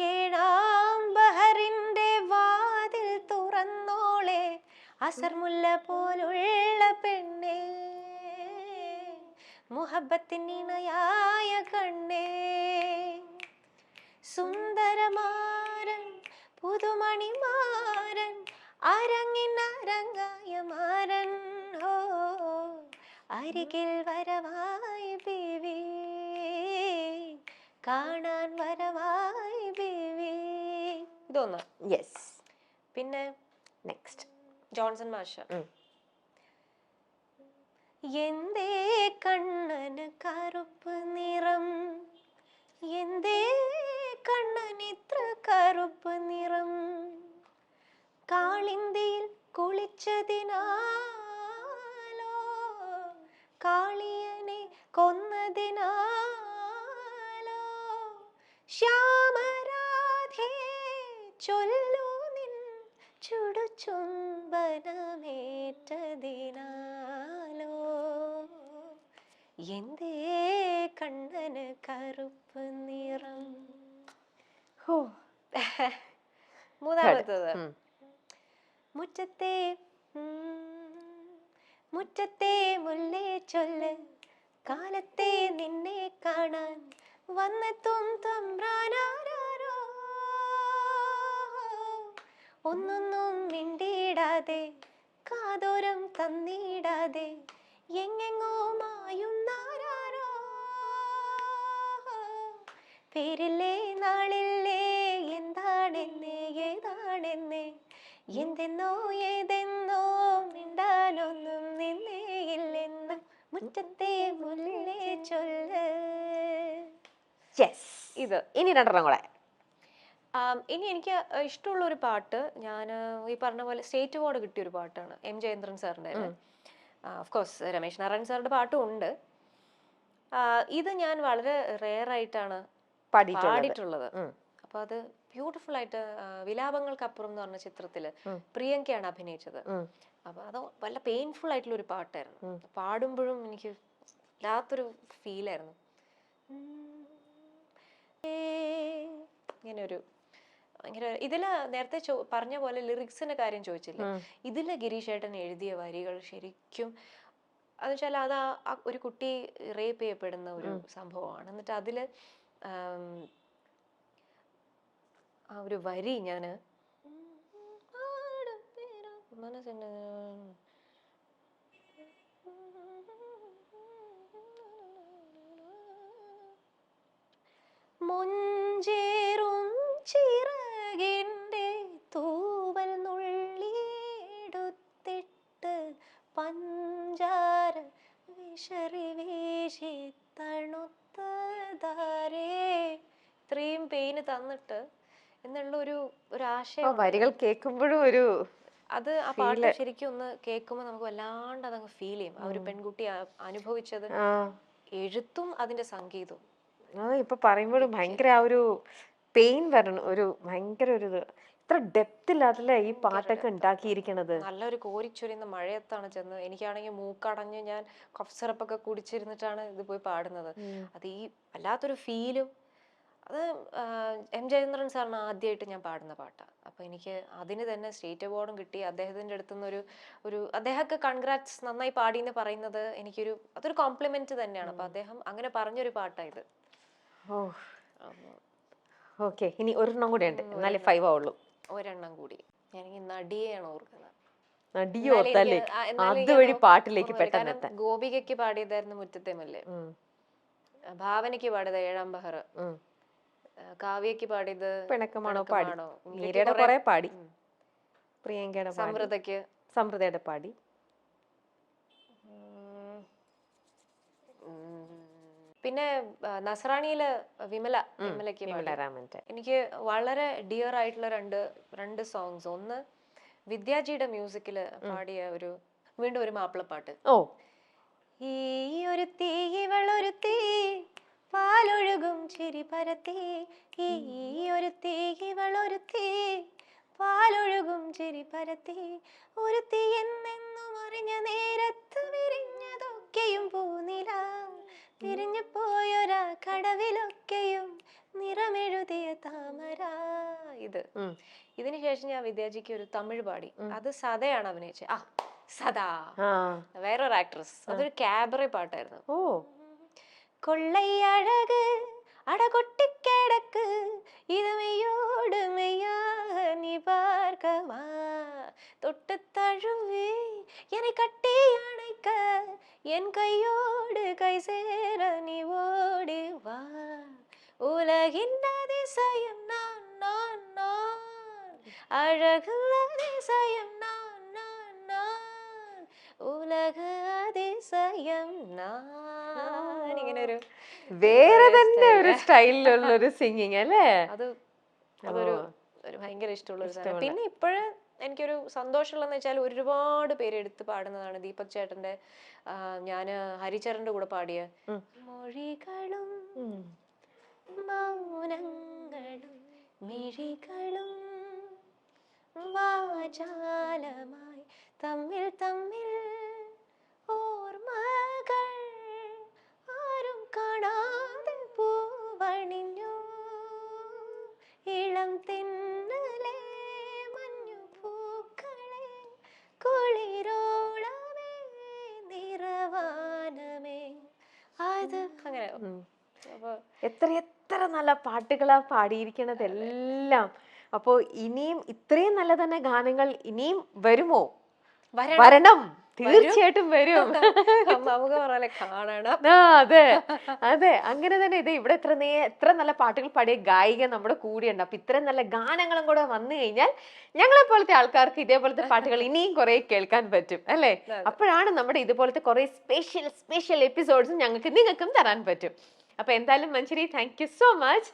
ഏഴാം ബഹറിന്റെ വാതിൽ തുറന്നോളെ അസർമുല്ല പോലുള്ള പെണ്ണേ, മുഹബത്തിനിണയായ കണ്ണേ, സുന്ദരമാരൻ പുതുമണിമാരൻ അരങ്ങിനരങ്ങായ മാരൻ, ഹോ അരികിൽ വരവായി ബീവി, കാണാൻ വരവായി ബീവി. ഇതൊന്ന്. യെസ്. പിന്നെ നെക്സ്റ്റ് ജോൺസൺ മാഷ. എന്തേ കണ്ണന് കറുപ്പ് നിറം, എന്തേ കണ്ണന് ഇത്ര കറുപ്പ് നിറം, കാളിന്തിയിൽ കുളിച്ചതിനാലോ കാളിയനെ കൊന്നതിനാലോ, ശ്യാമരാധേ ചൊല്ലു നിൻ ചുടുചുംബനമേറ്റതിനാലോ, എന്തേ കണ്ണന് കറുപ്പ് നിറം. മൂന്നാമത്തത് മുറ്റത്തെ മുറ്റത്തെ മുല്ലേ ചൊല്ല്, കാലത്തെ നിന്നെ കാണാൻ വന്നെത്തും തമ്പ്രാനാരോ, ഒന്നൊന്നും മിണ്ടിടാതെ കാതോരം തന്നിടാതെ എങ്ങെങ്ങോ മായുന്നാരോ, പേരില്ലേ നാളില്ലേ എന്താണെന്നേ ഏതാണെന്നേ, എന്തെന്നോ ഏതെന്നോ മിണ്ടാനൊന്നും നിന്നേ ഇല്ലെന്നും മുറ്റത്തെ മുല്ലേ ചൊല്ല്. ഇത് ഇനി രണ്ടെണ്ണം കൂടെ. ഇനി എനിക്ക് ഇഷ്ടമുള്ള ഒരു പാട്ട്, ഞാൻ ഈ പറഞ്ഞ പോലെ സ്റ്റേറ്റ് അവാർഡ് കിട്ടിയൊരു പാട്ടാണ് എം ജയേന്ദ്രൻ സാറിൻ്റെ. ഓഫ്കോഴ്സ് രമേശ് നാരായണൻ സാറിന്റെ പാട്ടും ഉണ്ട്. ഇത് ഞാൻ വളരെ റെയർ ആയിട്ടാണ് പാടിയിട്ടുള്ളത്. അപ്പൊ അത് ബ്യൂട്ടിഫുൾ ആയിട്ട് വിലാപങ്ങൾക്കപ്പുറം എന്ന് പറഞ്ഞ ചിത്രത്തില് പ്രിയങ്കയാണ് അഭിനയിച്ചത്. അപ്പൊ അത് വല്ല പെയിൻഫുൾ ആയിട്ടുള്ള ഒരു പാട്ടായിരുന്നു. പാടുമ്പോഴും എനിക്ക് വല്ലാത്തൊരു ഫീലായിരുന്നു. ഇങ്ങനൊരു ഭയങ്കര ഇതില് നേരത്തെ പറഞ്ഞ പോലെ ലിറിക്സിന്റെ കാര്യം ചോദിച്ചില്ല. ഇതില് ഗിരീഷ് ഏട്ടൻ എഴുതിയ വരികൾ ശരിക്കും അത് വെച്ചാൽ അത് ഒരു കുട്ടി റേപ്പ് ചെയ്യപ്പെടുന്ന ഒരു സംഭവമാണ്. എന്നിട്ട് അതില് ആ ഒരു വരി ഞാന് മൊഞ്ചേറും ചിറകിൻ്റെ തൂവൽ നുള്ളിയെടുത്തിട്ട് പഞ്ചാര വിശറി വീശി തണുത്തതാരേ, ഇത്രയും പെയിന് തന്നിട്ട് എന്നുള്ള ഒരു ആശയം. വരികൾ കേൾക്കുമ്പോഴും ഒരു അത് ആ പാട്ട് ശരിക്കും ഒന്ന് കേൾക്കുമ്പോൾ നമുക്ക് വല്ലാണ്ട് അതങ്ങ് ഫീൽ ചെയ്യും. ആ ഒരു പെൺകുട്ടി അനുഭവിച്ചത്, എഴുത്തും അതിന്റെ സംഗീതവും ഇപ്പൊ പറയുമ്പോഴും ഭയങ്കര ആ ഒരു പെയിൻ വരണം, ഒരു ഭയങ്കര ഒരു ഇത്. ഇത്ര ഡെപ്ത് ഇല്ലാതല്ലേ ഈ പാട്ടൊക്കെ ഉണ്ടാക്കിയിരിക്കണത്. നല്ലൊരു കോരിച്ചൊരിയുന്ന മഴയത്താണ് ചെന്ന്, എനിക്കാണെങ്കിൽ മൂക്കടഞ്ഞ് ഞാൻ കഫ് സിറപ്പൊക്കെ കുടിച്ചിരുന്നിട്ടാണ് ഇത് പോയി പാടുന്നത്. അത് ഈ വല്ലാത്തൊരു ഫീലും. അത് എം ജയചന്ദ്രൻ സാറിന് ആദ്യമായിട്ട് ഞാൻ പാടുന്ന പാട്ടാണ്. അപ്പൊ എനിക്ക് അതിന് തന്നെ സ്റ്റേറ്റ് അവാർഡും കിട്ടി. അദ്ദേഹത്തിന്റെ അടുത്തുനിന്ന് ഒരു അദ്ദേഹമൊക്കെ കൺഗ്രാറ്റ്സ്, നന്നായി പാടി എന്ന് പറയുന്നത് അതൊരു കോംപ്ലിമെന്റ് തന്നെയാണ്. അപ്പൊ അദ്ദേഹം അങ്ങനെ പറഞ്ഞൊരു പാട്ടായത്. ഓ ഓക്കെ, ഇനി ഒരെണ്ണം കൂടെ ഉണ്ട്, എന്നാലേ 5 ആവുള്ളൂ. ഒരെണ്ണം കൂടി. ഞാനെങ്കിൽ നടിയെയാണ് ഓർക്കുന്നത്. നടിയെ ഓർത്തല്ലേ അതുവഴി പാട്ടിലേക്ക് പെട്ടെന്ന് എത്താൻ. ഗോപികയ്ക്ക് പാടിയതായിരുന്നു മുറ്റത്തെ മുല്ലേ, ഭാവനയ്ക്ക് പാടിയത് ഏഴാം ബഹർ, കാവ്യക്ക് പാടിയത് പിണക്കമാണോ പാടി, മീരയുടെ കുറെ പാടി, പ്രിയങ്കയുടെ സമൃദ്ധയുടെ പാടി, പിന്നെ നസ്രാണിയില് വിമലയ്ക്ക് വിമലരാമന്റെ. എനിക്ക് വളരെ ഡിയർ ആയിട്ടുള്ള രണ്ട് സോങ്സ്. ഒന്ന് വിദ്യാജിയുടെ മ്യൂസിക്കില് പാടിയ വീണ്ടും ഒരു മാപ്പിളപ്പാട്ട്. ഓ, ഈ ഒരു തീ ഇവളൊരു തീ പാലൊഴുകും ചിരി പരത്തി, ഈ ഒരു തീ ഇവളൊരു തീ പാലൊഴുകും ചിരി പരത്തി, ഒരു തീ എന്നെന്നും അറിഞ്ഞ നേരത്ത് വിരിഞ്ഞതൊക്കെയും പൂനില, തിരിഞ്ഞു പോയൊരാ കടവിലൊക്കെയും നിറമെഴുതിയ താമര. ഇതിന് ശേഷം ഞാൻ വിദ്യാജിക്ക് ഒരു തമിഴ് പാടി. അത് സദയാണ് അഭിനയിച്ചത്. സദാ വേറൊരു ആക്ട്രസ്. അതൊരു ക്യാബറെ പാട്ടായിരുന്നു. ഓ, കൊള്ളை அழகு அடகொட்டிக்கிடக்கு இது மெய்யோடு மெய்யாக நீ பார்க்கவா, தொட்டு தழுவி என்னை கட்டி அணைக்க என் கையோடு கை சேர நீ ஓடி வா, உலகின் அதிசயம் நான் நான் நான், அழகு அதிசயம் நான் நான் நான், ഉലക അതിശയം ഞാൻ. ഇങ്ങനെ വേറെ തന്നെ ഒരു സ്റ്റൈലിലുള്ള ഒരു സിംഗിങ് അല്ലേ? അതൊരു ഭയങ്കര ഇഷ്ടമുള്ള ഒരു സാധനം. പിന്നെ ഇപ്പോഴ് എനിക്കൊരു സന്തോഷമുള്ളതെന്ന് വെച്ചാൽ ഒരുപാട് പേര് എടുത്ത് പാടുന്നതാണ് ദീപക് ചേട്ടന്റെ, ഞാന് ഹരിചരന്റെ കൂടെ പാടിയ മൊഴികളും മൗനങ്ങളും മിഴികളും വാചാലമായി തമ്മിൽ തമ്മിൽ ഓർമ്മകൾ ആരും കാണാതെ പൂവണിഞ്ഞു, ഇളം തെന്നലെ മഞ്ഞു പൂക്കളെ കുളിരോളമേ നിറവാനമേ. അത് അങ്ങനെ എത്ര നല്ല പാട്ടുകളാ പാടിയിരിക്കണത് എല്ലാം. അപ്പോ ഇനിയും ഇത്രയും നല്ല തന്നെ ഗാനങ്ങൾ ഇനിയും വരുമോ? വരണം, തീർച്ചയായിട്ടും വരും. നമുക്ക് പറഞ്ഞാലേ കാണണം. അതെ അതെ, അങ്ങനെ തന്നെ. ഇത് ഇവിടെ എത്ര നല്ല പാട്ടുകൾ പാടിയ ഗായിക നമ്മുടെ കൂടെയുണ്ട്. അപ്പൊ ഇത്രയും നല്ല ഗാനങ്ങളും കൂടെ വന്നു കഴിഞ്ഞാൽ ഞങ്ങളെ പോലത്തെ ആൾക്കാർക്ക് ഇതേപോലത്തെ പാട്ടുകൾ ഇനിയും കുറെ കേൾക്കാൻ പറ്റും അല്ലെ? അപ്പോഴാണ് നമ്മുടെ ഇതുപോലത്തെ കുറെ സ്പെഷ്യൽ എപ്പിസോഡ്സും നിങ്ങൾക്കും തരാൻ പറ്റും. അപ്പൊ എന്തായാലും മഞ്ജരി, താങ്ക് യു സോ മച്ച്.